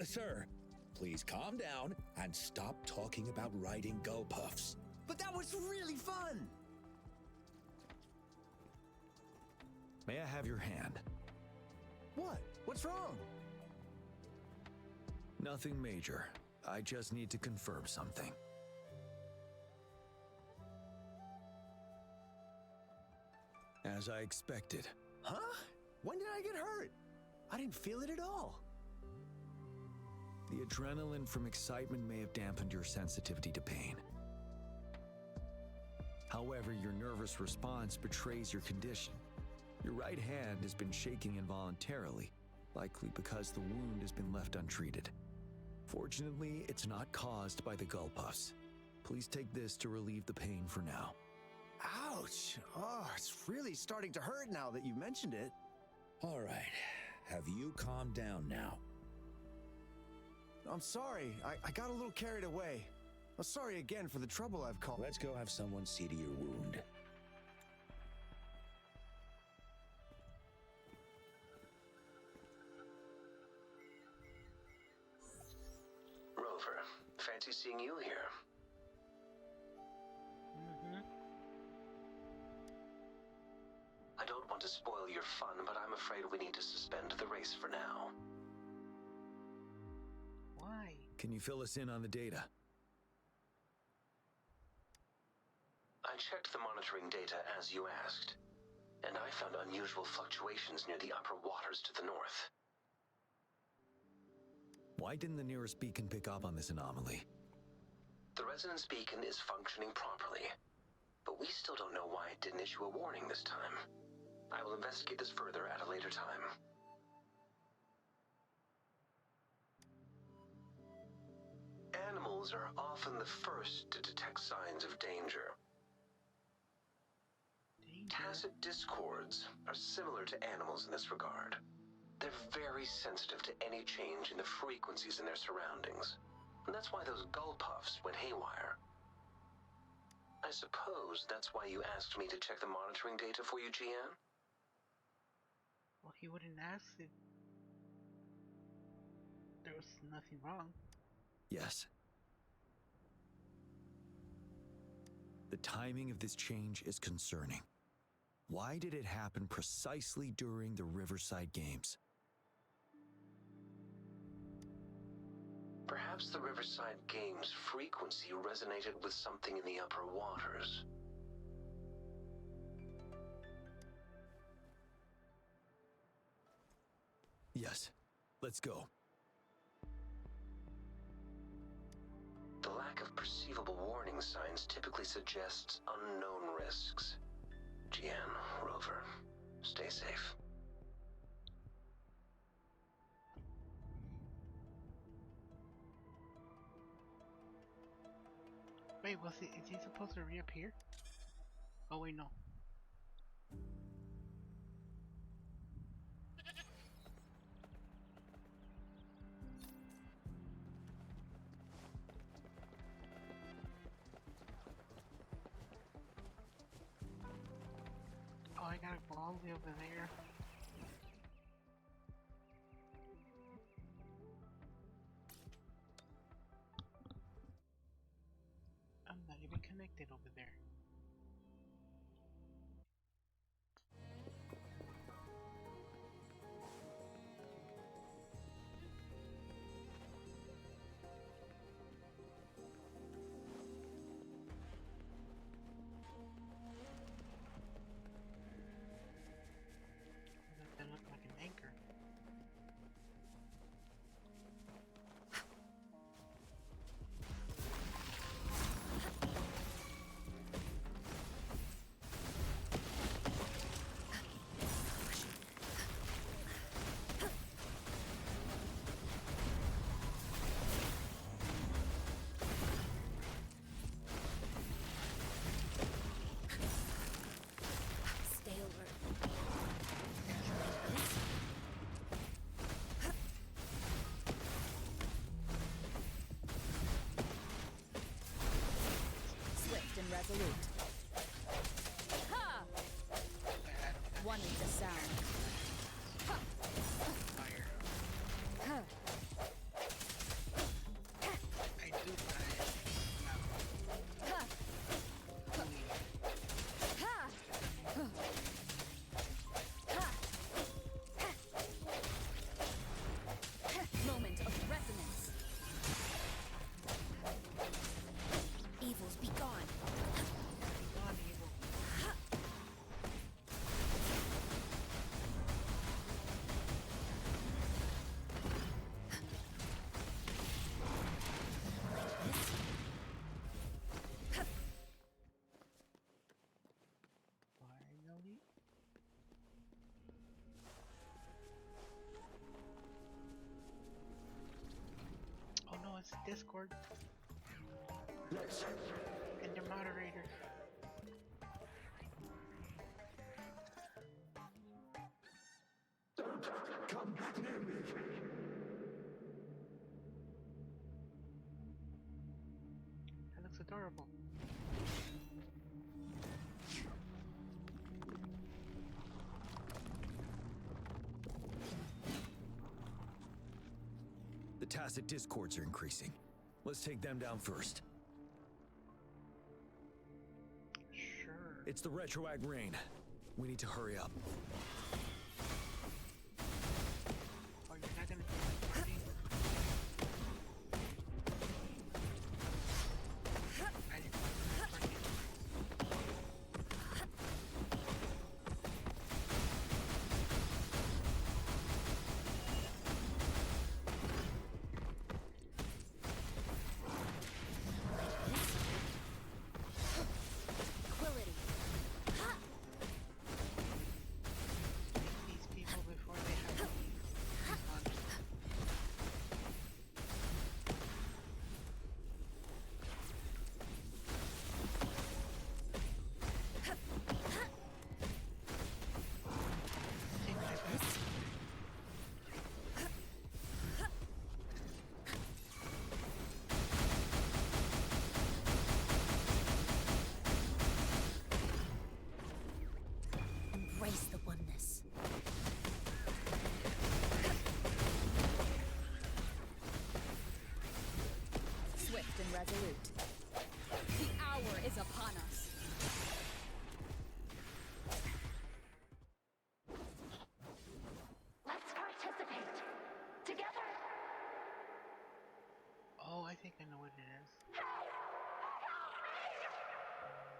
Sir, please calm down and stop talking about riding Gullpuffs. But that was really fun! May I have your hand? What? What's wrong? Nothing major. I just need to confirm something. As I expected. Huh? When did I get hurt? I didn't feel it at all. The adrenaline from excitement may have dampened your sensitivity to pain. However, your nervous response betrays your condition. Your right hand has been shaking involuntarily, likely because the wound has been left untreated. Fortunately, it's not caused by the Gullpuffs. Please take this to relieve the pain for now. Ouch! Oh, it's really starting to hurt now that you mentioned it. All right. Have you calmed down now? I'm sorry. I got a little carried away. I'm sorry again for the trouble I've caused. Let's go have someone see to your wound. Rover, fancy seeing you here. I don't want to spoil your fun, but I'm afraid we need to suspend the race for now. Why? Can you fill us in on the data? I checked the monitoring data as you asked, and I found unusual fluctuations near the upper waters to the north. Why didn't the nearest beacon pick up on this anomaly? The resonance beacon is functioning properly, but we still don't know why it didn't issue a warning this time. I will investigate this further at a later time. Animals are often the first to detect signs of danger. Tacit discords are similar to animals in this regard. They're very sensitive to any change in the frequencies in their surroundings. And that's why those gull puffs went haywire. I suppose that's why you asked me to check the monitoring data for you, GN? Well, he wouldn't ask if there was nothing wrong. Yes. The timing of this change is concerning. Why did it happen precisely during the Riverside Games? Perhaps the Riverside Games frequency resonated with something in the upper waters. Yes. Let's go. The lack of perceivable warning signs typically suggests unknown risks. GN, Rover, stay safe. Wait, is he supposed to reappear? Oh wait, no. Oh, I gotta go all the way over there. I'm not even connected over there. That look like an anchor. Stay alert. Swift and resolute. Ha! One is the sound. Ha! Ha! I do Ha! Ha! Moment of resonance. Evils be gone. Finally. Oh no, it's Discord. And your moderator. Come near me. That looks adorable. The tacit discords are increasing. Let's take them down first. Sure. It's the retroact rain. We need to hurry up. Oh, you're not gonna do my party? I didn't want to do my party. Quillity.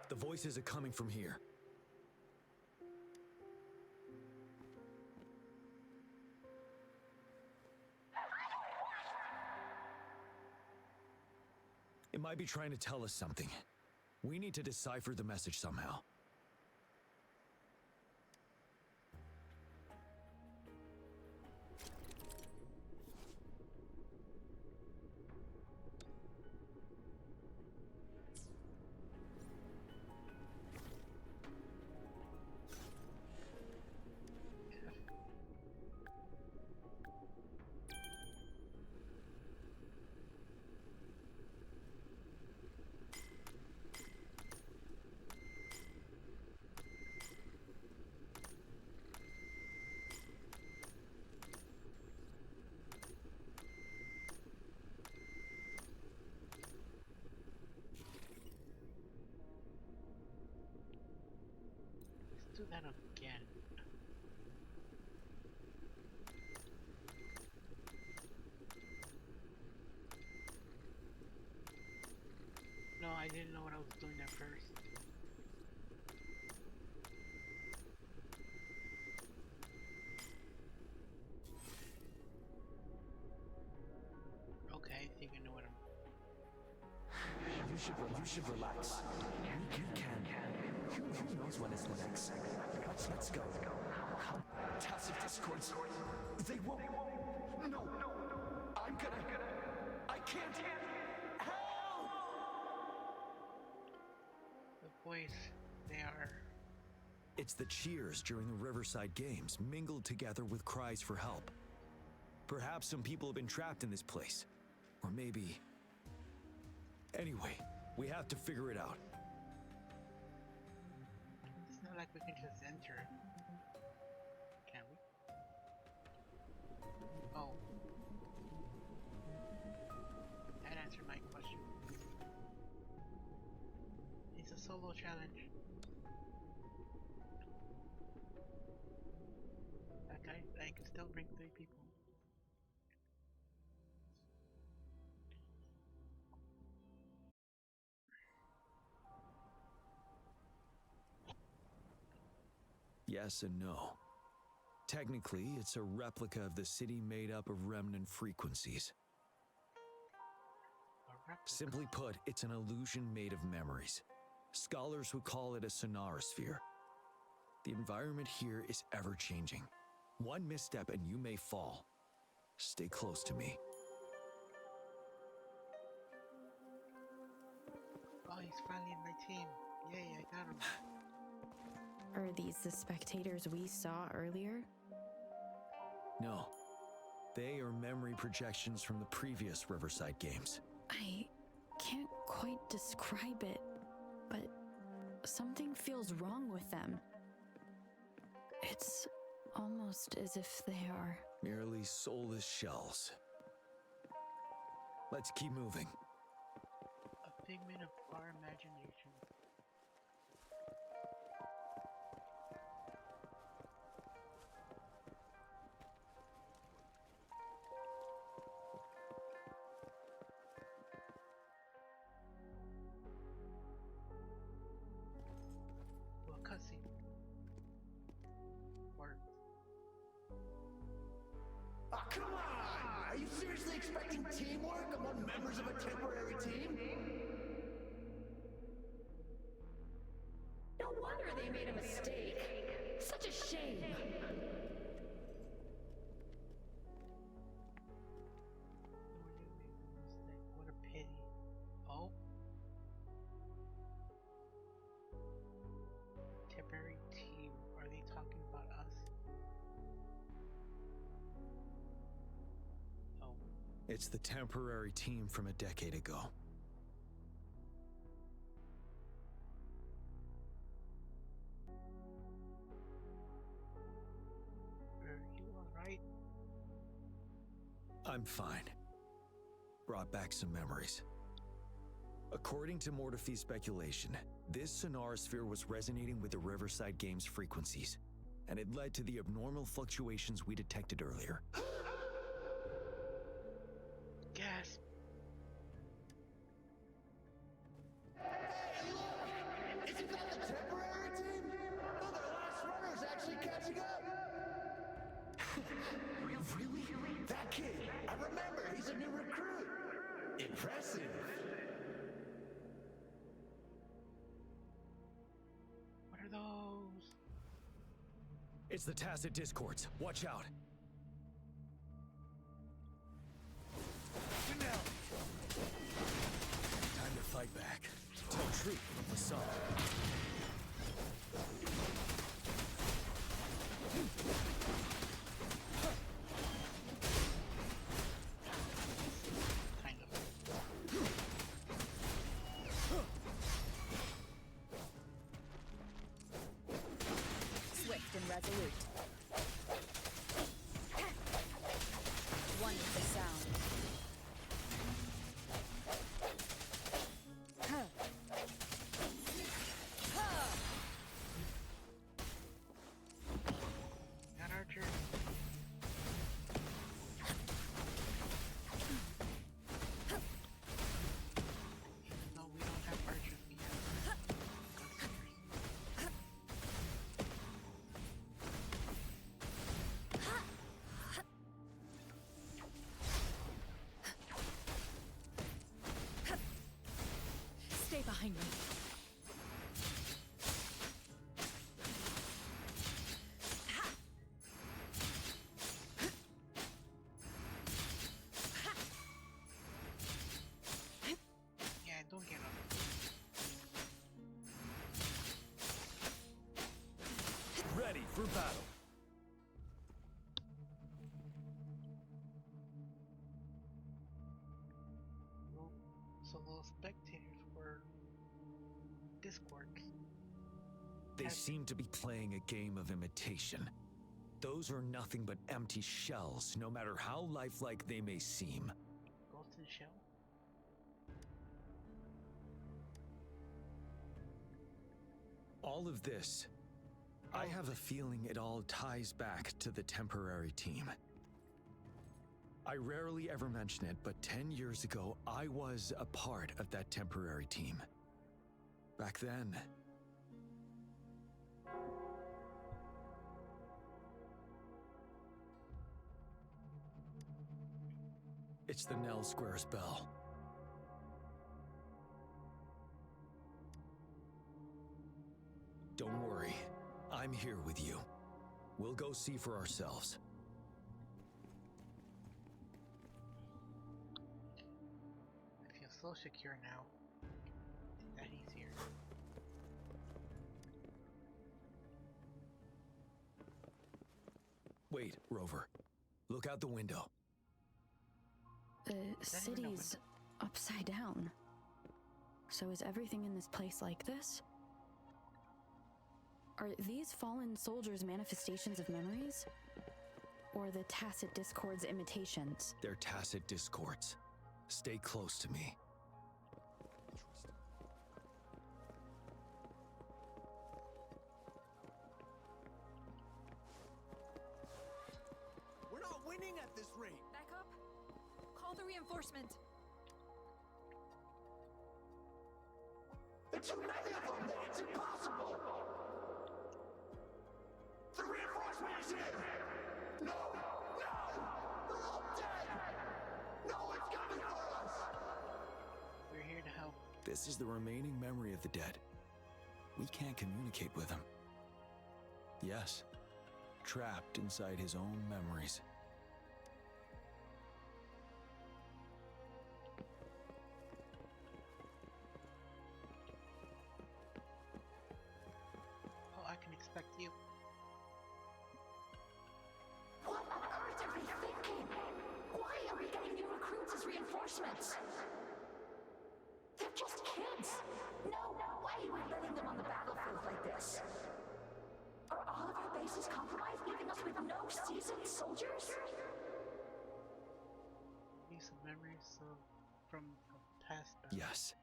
The voices are coming from here. It might be trying to tell us something. We need to decipher the message somehow. Do that again. No, I didn't know what I was doing at first. Okay, I think I know what I'm... You should relax. We can. Who knows when is the next? Let's go. Tacit discords. They won't. No. I can't. Help! The voice, they are... It's the cheers during the Riverside Games, mingled together with cries for help. Perhaps some people have been trapped in this place. Or maybe... Anyway, we have to figure it out. It's not like we can just enter. Can we? Oh. That answered my question. It's a solo challenge. Like I can still bring 3 people. Yes and no. Technically, it's a replica of the city made up of remnant frequencies. Simply put, it's an illusion made of memories. Scholars would call it a sonorosphere. The environment here is ever-changing. One misstep and you may fall. Stay close to me. Oh, he's finally in my team. Yay, I got him. Are these the spectators we saw earlier? No. They are memory projections from the previous Riverside Games. I can't quite describe it, but something feels wrong with them. It's almost as if they are... merely soulless shells. Let's keep moving. A figment of our imagination. Well, cussing. Words. Ah, come on! Are you seriously expecting teamwork among members of a temporary team? No wonder they made a mistake. Such a shame. What a pity. Oh? Temporary team. Are they talking about us? Oh. It's the temporary team from a decade ago. Are you alright? I'm fine. Brought back some memories. According to Mortefy's speculation, this sonorosphere was resonating with the Riverside Games frequencies, and it led to the abnormal fluctuations we detected earlier. Gasp. Hey, look! It's It's the Tacit Discords. Watch out. Time to fight back. Tell truth from the sun. Swift and resolute. One with the sound. That archer. No, we don't have archers yet. Stay behind me. Yeah, don't get up. Ready for battle. So those spectators were Discords. They seem to be playing a game of imitation. Those are nothing but empty shells, no matter how lifelike they may seem. Ghost in Shell? All of this, I have a feeling it all ties back to the temporary team. I rarely ever mention it, but 10 years ago, I was a part of that temporary team. Back then, it's the Nell Squares bell. Don't worry, I'm here with you. We'll go see for ourselves. I feel so secure now. It's that easier. Wait, Rover. Look out the window. The city's upside down. So is everything in this place like this? Are these fallen soldiers manifestations of memories? Or the Tacit Discords imitations? They're Tacit Discords. Stay close to me. We're not winning at this rate. Back up. Call the reinforcement. There are too many of them! It's impossible! The reinforcement is here! No! No! They're all dead! No one's coming for us! We're here to help. This is the remaining memory of the dead. We can't communicate with him. Yes, trapped inside his own memories. Oh, I can expect you. What on earth are we thinking? Why are we getting new recruits as reinforcements? They're just kids! No way we're letting them on the battlefield like this! Are all of our bases compromised, leaving us with no seasoned soldiers? Need some memories from past. Yes.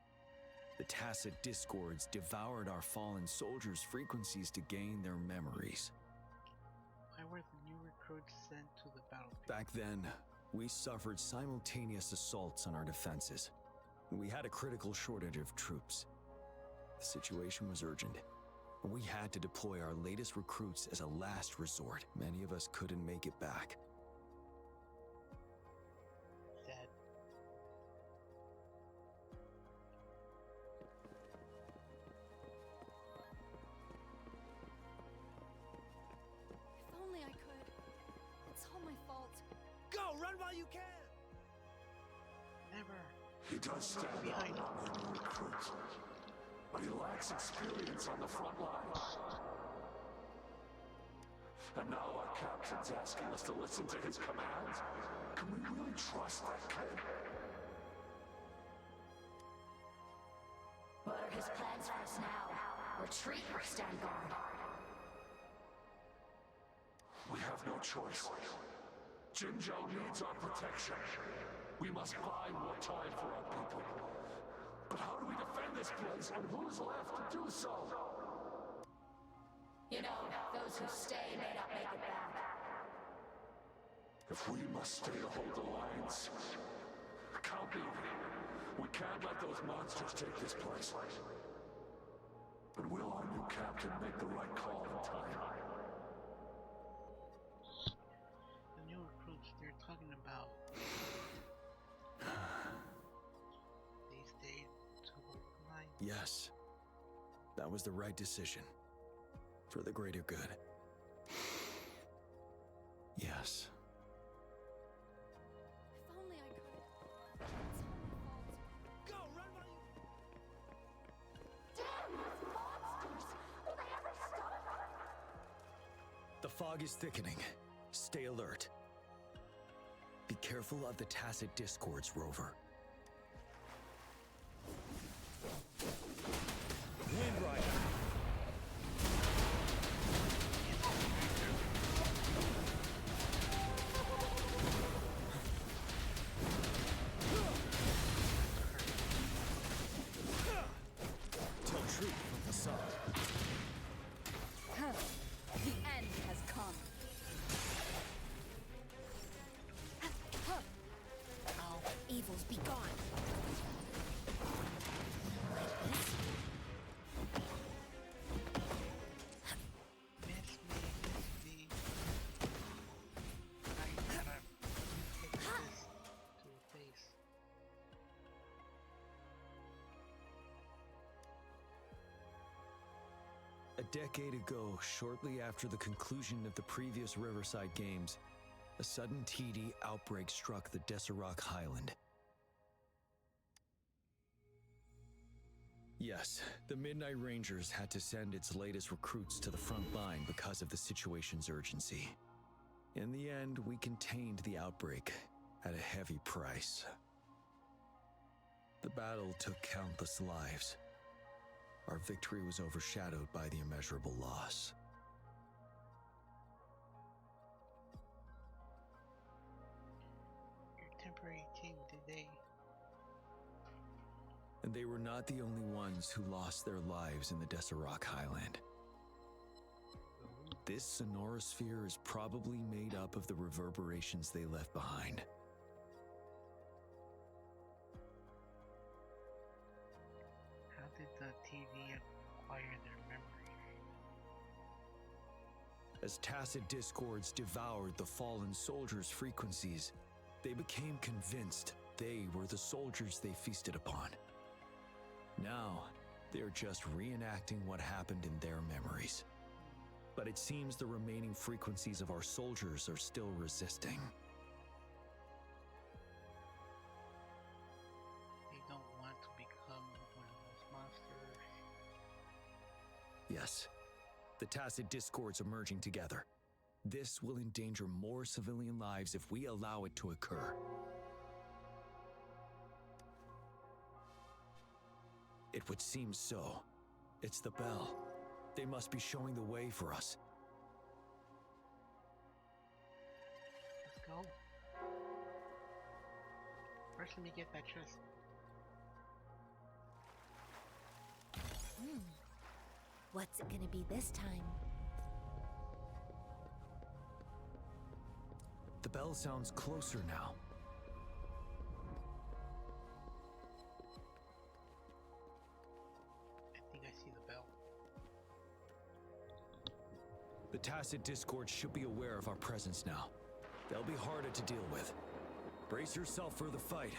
The Tacit Discords devoured our fallen soldiers' frequencies to gain their memories. Why were the new recruits sent to the battlefield? Back then, we suffered simultaneous assaults on our defenses. We had a critical shortage of troops. The situation was urgent. We had to deploy our latest recruits as a last resort. Many of us couldn't make it back. Dead. He does stand out among the new recruits, but he lacks experience on the front lines. And now our captain's asking us to listen to his commands? Can we really trust that kid? What are his plans for us now? Retreat or stand guard? We have no choice. Jinzhou needs our protection. We must buy more time for our people. But how do we defend this place, and who's left to do so? You know, those who stay may not make it back. If we must stay to hold the lines, count me. We can't let those monsters take this place. But will our new captain make the right call in time? The new recruits they're talking about. They stayed to hold the line. Yes, that was the right decision. For the greater good. Yes. If only I could. Go, run, Damn these monsters! Will they ever stop? The fog is thickening. Stay alert. Be careful of the tacit discords, Rover. Wind Rider! The end has come. All evils be gone. Miss me. I gotta take this to the face. A decade ago, shortly after the conclusion of the previous Riverside Games, a sudden TD outbreak struck the Deserac Highland. Yes, the Midnight Rangers had to send its latest recruits to the front line because of the situation's urgency. In the end, we contained the outbreak at a heavy price. The battle took countless lives. Our victory was overshadowed by the immeasurable loss. Your temporary team, did they? And they were not the only ones who lost their lives in the Deserac Highland. This sonorosphere is probably made up of the reverberations they left behind. How did the TV acquire their memory? As tacit discords devoured the fallen soldiers' frequencies, they became convinced they were the soldiers they feasted upon. Now, they're just reenacting what happened in their memories. But it seems the remaining frequencies of our soldiers are still resisting. They don't want to become one of those monsters. Yes, the tacit discords are merging together. This will endanger more civilian lives if we allow it to occur. It would seem so. It's the bell. They must be showing the way for us. Let's go. First, let me get that chest. What's it gonna be this time? The bell sounds closer now. I think I see the bell. The tacit discord should be aware of our presence now. They'll be harder to deal with. Brace yourself for the fight.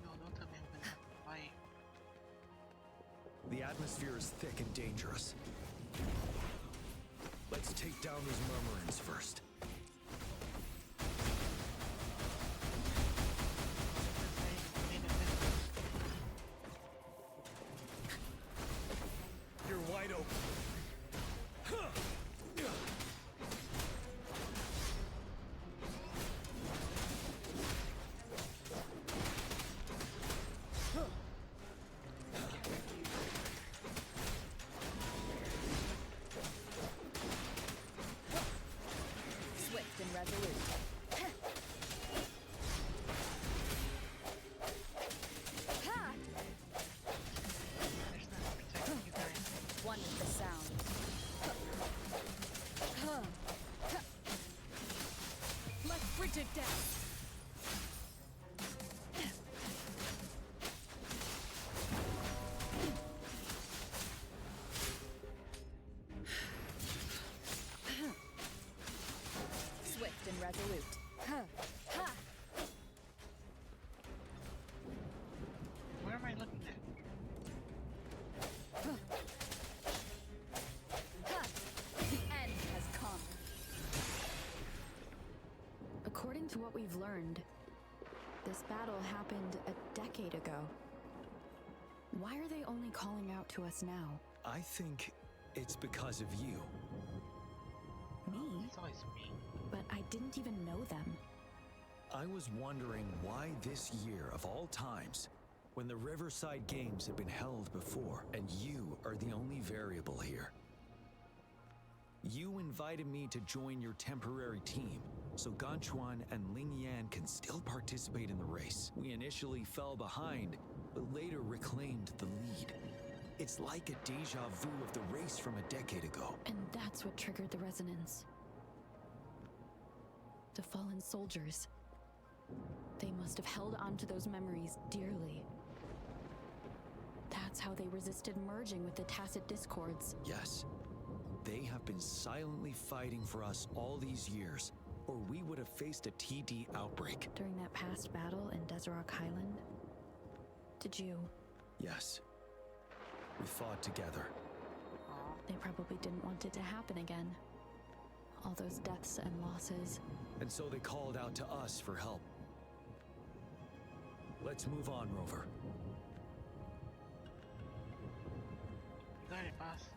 No, don't tell me I'm gonna have to fight. The atmosphere is thick and dangerous. Let's take down these murmurings first. we've learned, this battle happened a decade ago. Why are they only calling out to us now? I think it's because of you. Me? It's always me. But I didn't even know them. I was wondering why this year of all times, when the Riverside Games have been held before, and you are the only variable here. You invited me to join your temporary team, so Ganchuan and Ling Yan can still participate in the race. We initially fell behind, but later reclaimed the lead. It's like a deja vu of the race from a decade ago. And that's what triggered the resonance. The fallen soldiers. They must have held on to those memories dearly. That's how they resisted merging with the Tacit Discords. Yes. They have been silently fighting for us all these years, or we would have faced a TD outbreak. During that past battle in Desert Highland, did you? Yes. We fought together. They probably didn't want it to happen again. All those deaths and losses. And so they called out to us for help. Let's move on, Rover. You got it, boss.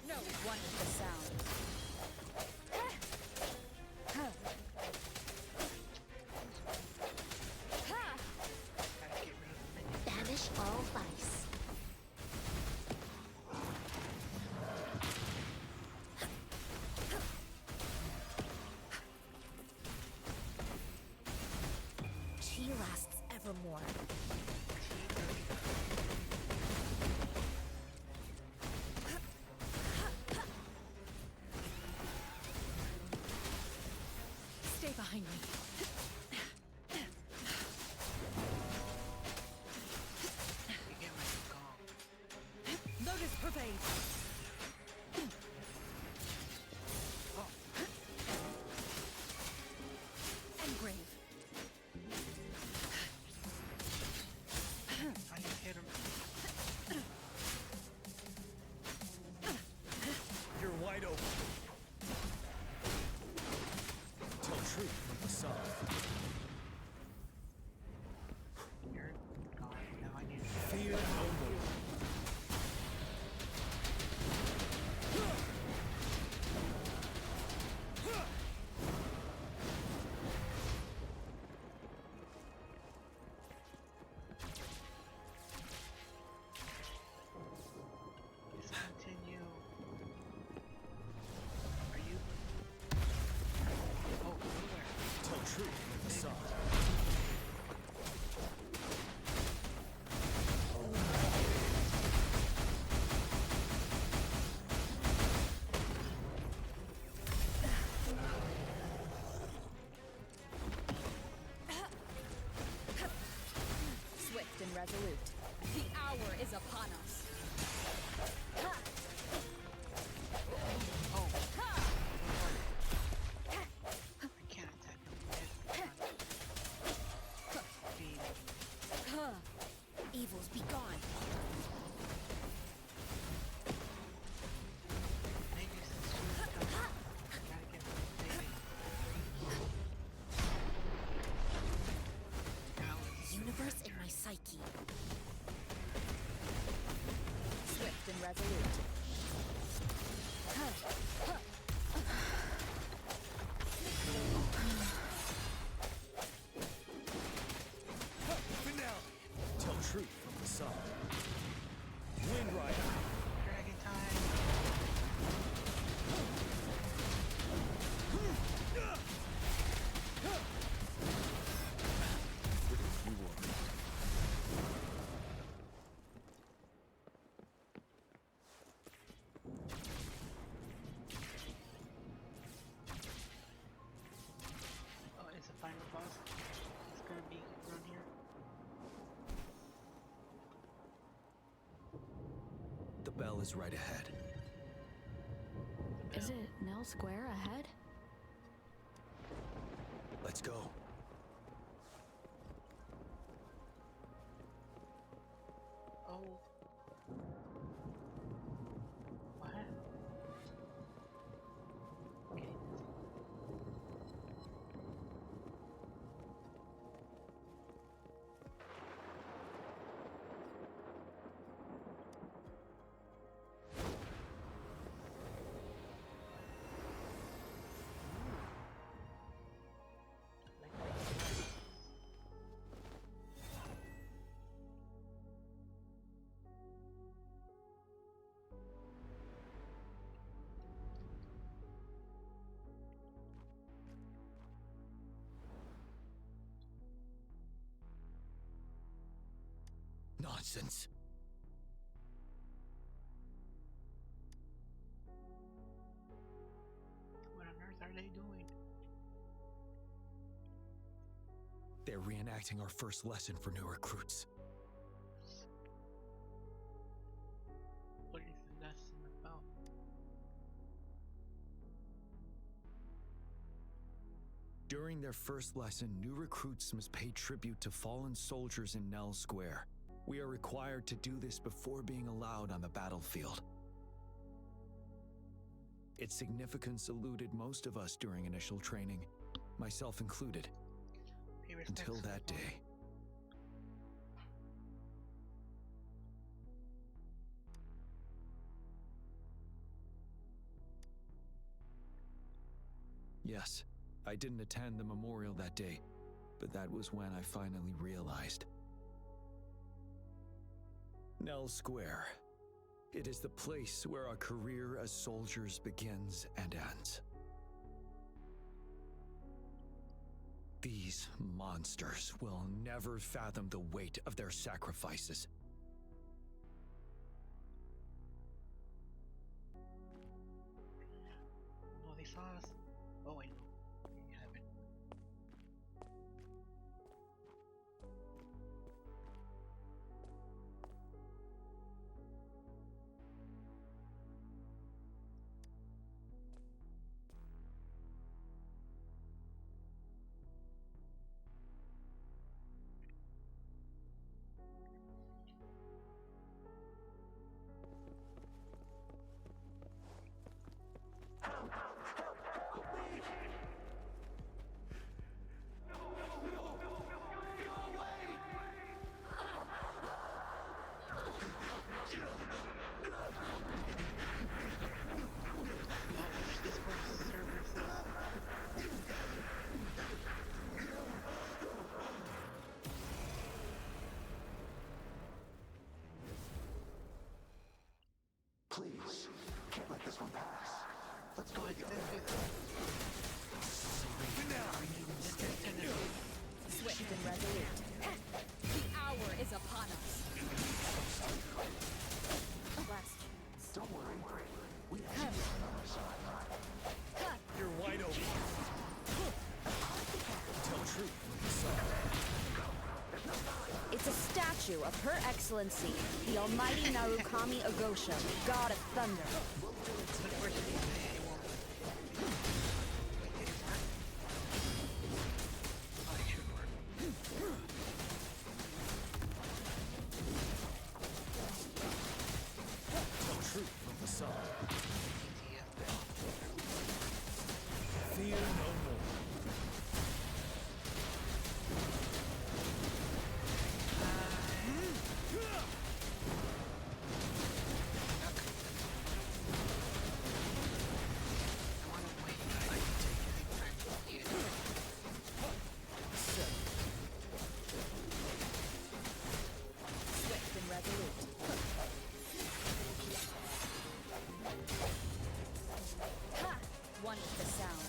No one with the sound. Banish all vice. Chi lasts evermore. Stay behind me. You get my gong. Lotus pervade. Engrave. I didn't hit him. You're wide open. Tell truth from the sun. You're gone. Now I need to Fear no more. discontinue. Are you? Oh, where? Tell truth from the sun. Swift and resolute. The hour is upon us. Oh. I can't attack him. Evils be gone. Maybe since she's done, gotta get the baby. Universe in my psyche. Swift and resolute. Finale. Tell truth from the sun. Wind Rider. Dragon time. You were. Oh, it's a final boss. It's gonna be around here. The bell is right ahead. Is it Nell Square ahead? Let's go. Oh. nonsense. What on earth are they doing? They're reenacting our first lesson for new recruits. What is the lesson about? During their first lesson, new recruits must pay tribute to fallen soldiers in Nell Square. We are required to do this before being allowed on the battlefield. Its significance eluded most of us during initial training, myself included, until that day. Yes, I didn't attend the memorial that day, but that was when I finally realized. Nell Square. It is the place where our career as soldiers begins and ends. These monsters will never fathom the weight of their sacrifices. No, they saw us. Oh, I know. They haven't. Please, can't let this one pass. Let's go together. Swift and resolute. The hour is upon us. Last chance. Don't worry. We have you on our side. You're wide open. Tell truth. It's a statue of Her Excellency, the Almighty Narukami Agosha, God of Thunder. Tell truth from the sun. Fear no more. Swift and resolute. Ha! One with the sound.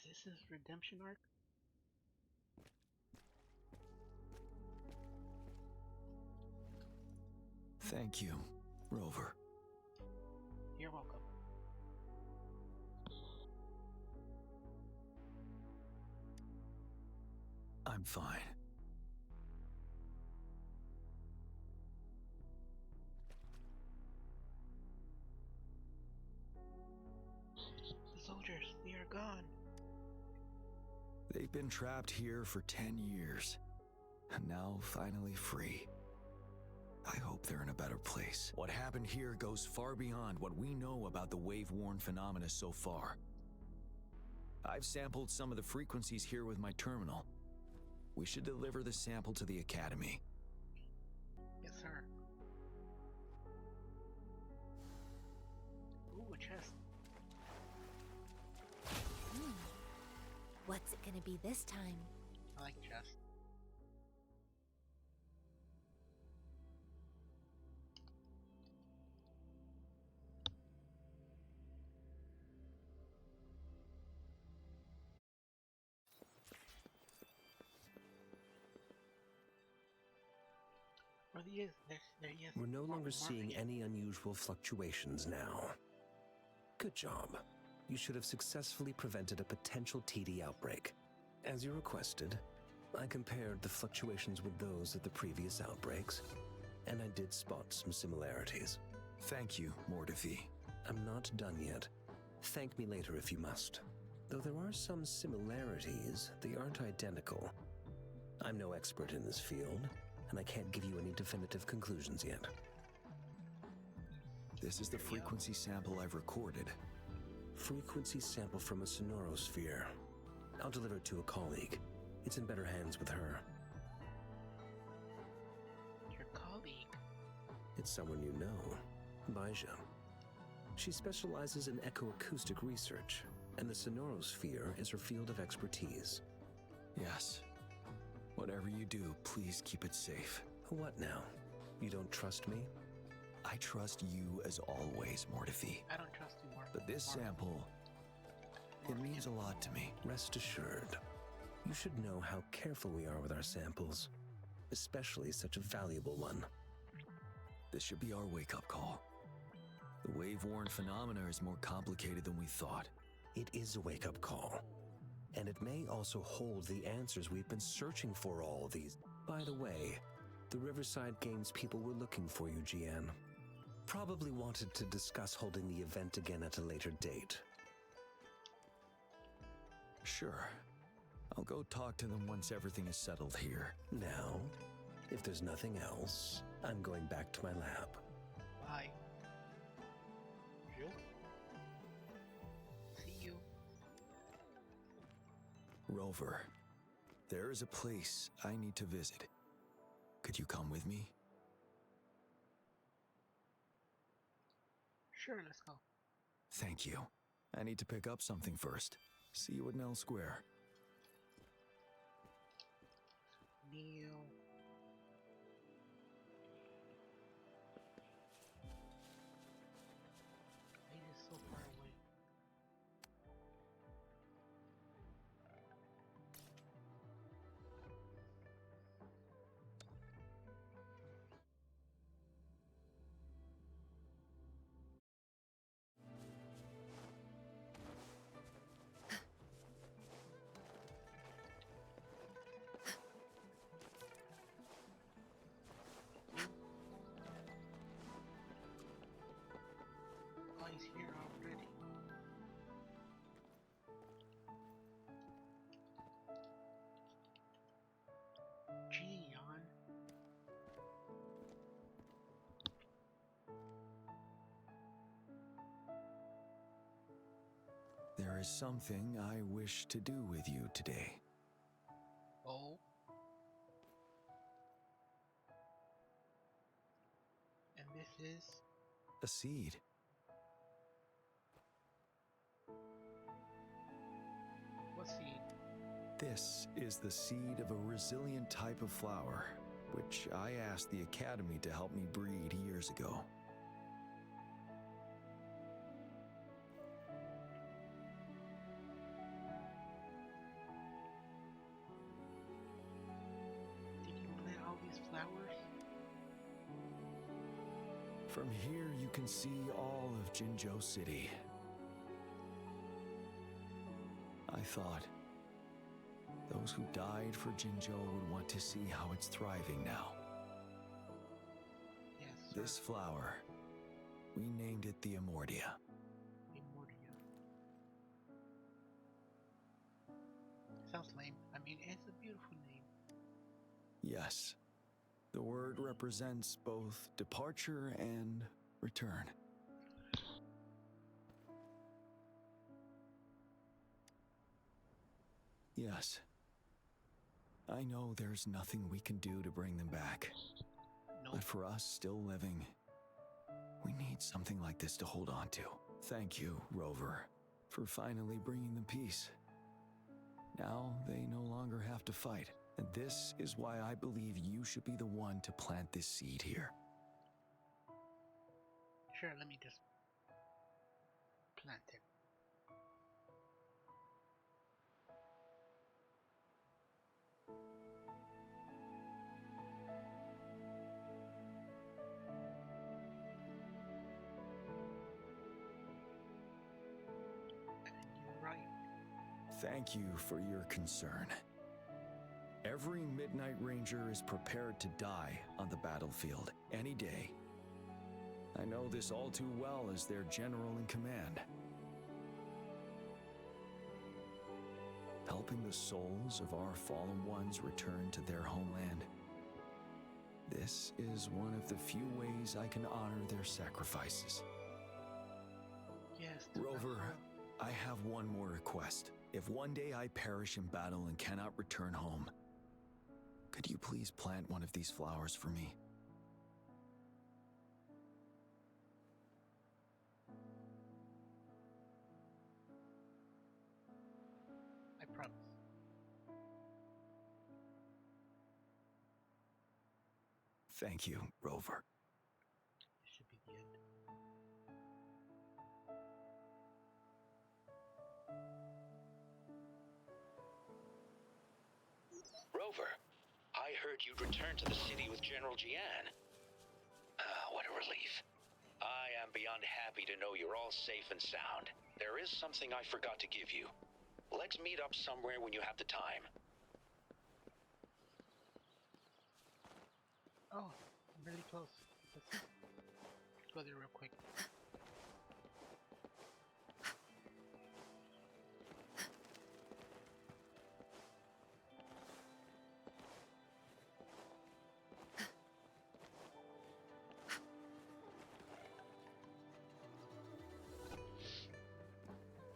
Is this his redemption arc? Thank you, Rover. You're welcome. I'm fine. The soldiers, they are gone. They've been trapped here for 10 years, and now finally free. I hope they're in a better place. What happened here goes far beyond what we know about the wave-worn phenomena so far. I've sampled some of the frequencies here with my terminal. We should deliver the sample to the Academy. Yes, sir. Ooh, a chest. What's it gonna be this time? I like chest. We're no longer seeing any unusual fluctuations now. Good job. You should have successfully prevented a potential TD outbreak. As you requested, I compared the fluctuations with those of the previous outbreaks, and I did spot some similarities. Thank you, Mordefi. I'm not done yet. Thank me later if you must. Though there are some similarities, they aren't identical. I'm no expert in this field, and I can't give you any definitive conclusions yet. This is the frequency sample I've recorded. Frequency sample from a sonorosphere. I'll deliver it to a colleague. It's in better hands with her. Your colleague? It's someone you know, Baija. She specializes in echoacoustic research, and the sonorosphere is her field of expertise. Yes. Whatever you do, please keep it safe. What now? You don't trust me? I trust you as always, Mordefi. I don't trust you more. But this sample, it means a lot to me. Rest assured. You should know how careful we are with our samples, especially such a valuable one. This should be our wake-up call. The wave-worn phenomena is more complicated than we thought. It is a wake-up call. And it may also hold the answers we've been searching for all these. By the way, the Riverside Games people were looking for you, Jian. Probably wanted to discuss holding the event again at a later date. Sure. I'll go talk to them once everything is settled here. Now, if there's nothing else, I'm going back to my lab. Bye. See you. Rover, there is a place I need to visit. Could you come with me? Sure, let's go. Thank you. I need to pick up something first. See you at Nell Square. Neil. It is so far away. Oh, he's here already. Gian. There is something I wish to do with you today. Oh. And this is? A seed. What seed? This is the seed of a resilient type of flower, which I asked the Academy to help me breed years ago. From here, you can see all of Jinzhou City. I thought those who died for Jinzhou would want to see how it's thriving now. Yes, sir. This flower, we named it the Immortia. Immortia. Sounds lame. I mean, it's a beautiful name. Yes, the word represents both departure and return. Yes. I know there's nothing we can do to bring them back. Nope. But for us still living, we need something like this to hold on to. Thank you, Rover, for finally bringing them peace. Now they no longer have to fight, and this is why I believe you should be the one to plant this seed here. Sure, let me just plant it. Thank you for your concern. Every Midnight Ranger is prepared to die on the battlefield any day. I know this all too well as their general in command. Helping the souls of our fallen ones return to their homeland. This is one of the few ways I can honor their sacrifices. Yes. Rover, I have one more request. If one day I perish in battle and cannot return home, could you please plant one of these flowers for me? I promise. Thank you, Rover. This should be the end. Rover, I heard you'd returned to the city with General Jian. What a relief. I am beyond happy to know you're all safe and sound. There is something I forgot to give you. Let's meet up somewhere when you have the time. Oh, I'm really close. Let's go there real quick.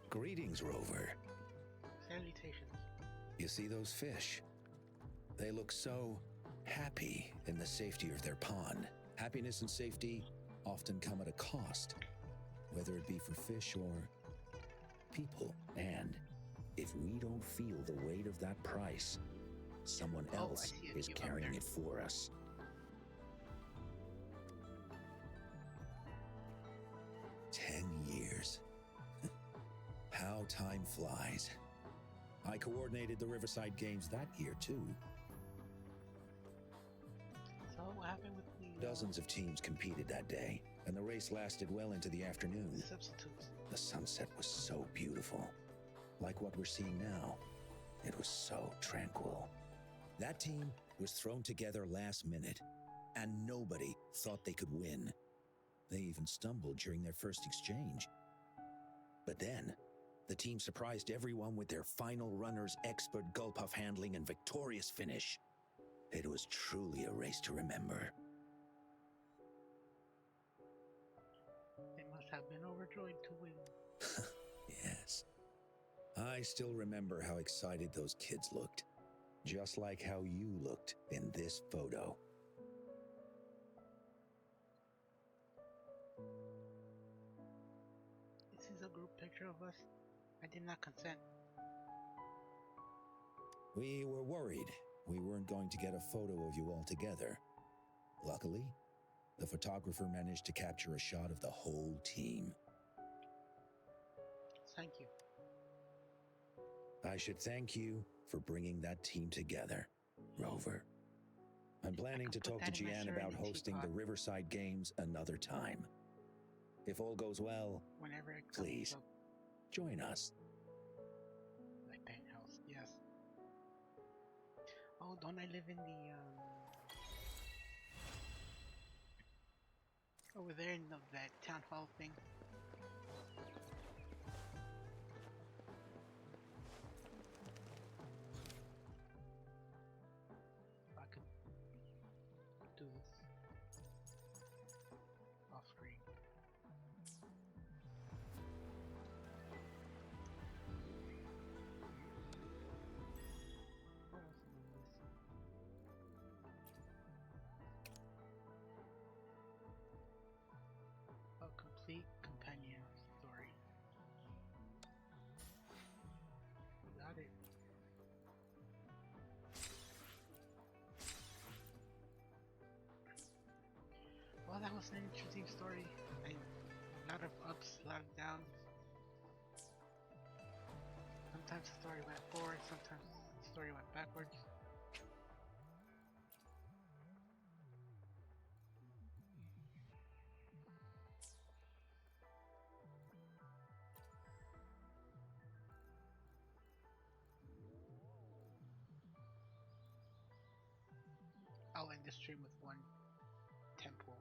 Greetings, Rover. Salutations. You see those fish? They look so happy in the safety of their pond. Happiness and safety often come at a cost, whether it be for fish or people. And if we don't feel the weight of that price, someone else is carrying it for us. Years. How time flies. I coordinated the Riverside Games that year, too. So what happened with the... Dozens of teams competed that day, and the race lasted well into the afternoon. Substitutes. The sunset was so beautiful. Like what we're seeing now. It was so tranquil. That team was thrown together last minute, and nobody thought they could win. They even stumbled during their first exchange. But then, the team surprised everyone with their final runner's expert Gulpuff handling and victorious finish. It was truly a race to remember. They must have been overjoyed to win. Yes. I still remember how excited those kids looked. Just like how you looked in this photo. This is a group picture of us. I did not consent. We were worried we weren't going to get a photo of you all together. Luckily, the photographer managed to capture a shot of the whole team. Thank you. I should thank you for bringing that team together, Rover. I'm planning to talk to Jian about hosting the Riverside Games another time. If all goes well, Whenever it comes please up. join us. My penthouse, yes. Oh, don't I live in the over there in that town hall thing? I could do this off screen. What else am I missing? A complete companion story. Got it. Well, that was an interesting story. A lot of ups, a lot of downs. Sometimes the story went forward, sometimes the story went backwards. I'll end the stream with one temple.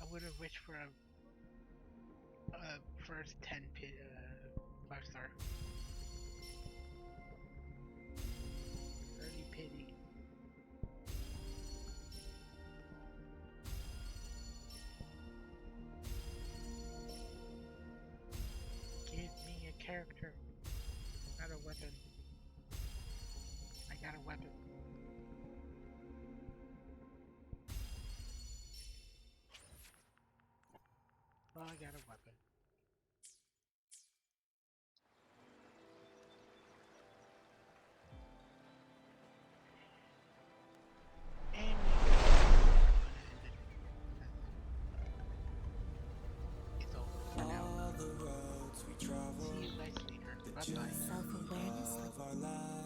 I would have wished for a first 10 5-star. Early pity. Give me a character, not a weapon. I got a weapon. Well, I got a weapon. And it's over for now. All the roads we travel, See you guys later. the Bye bye. journey of our lives.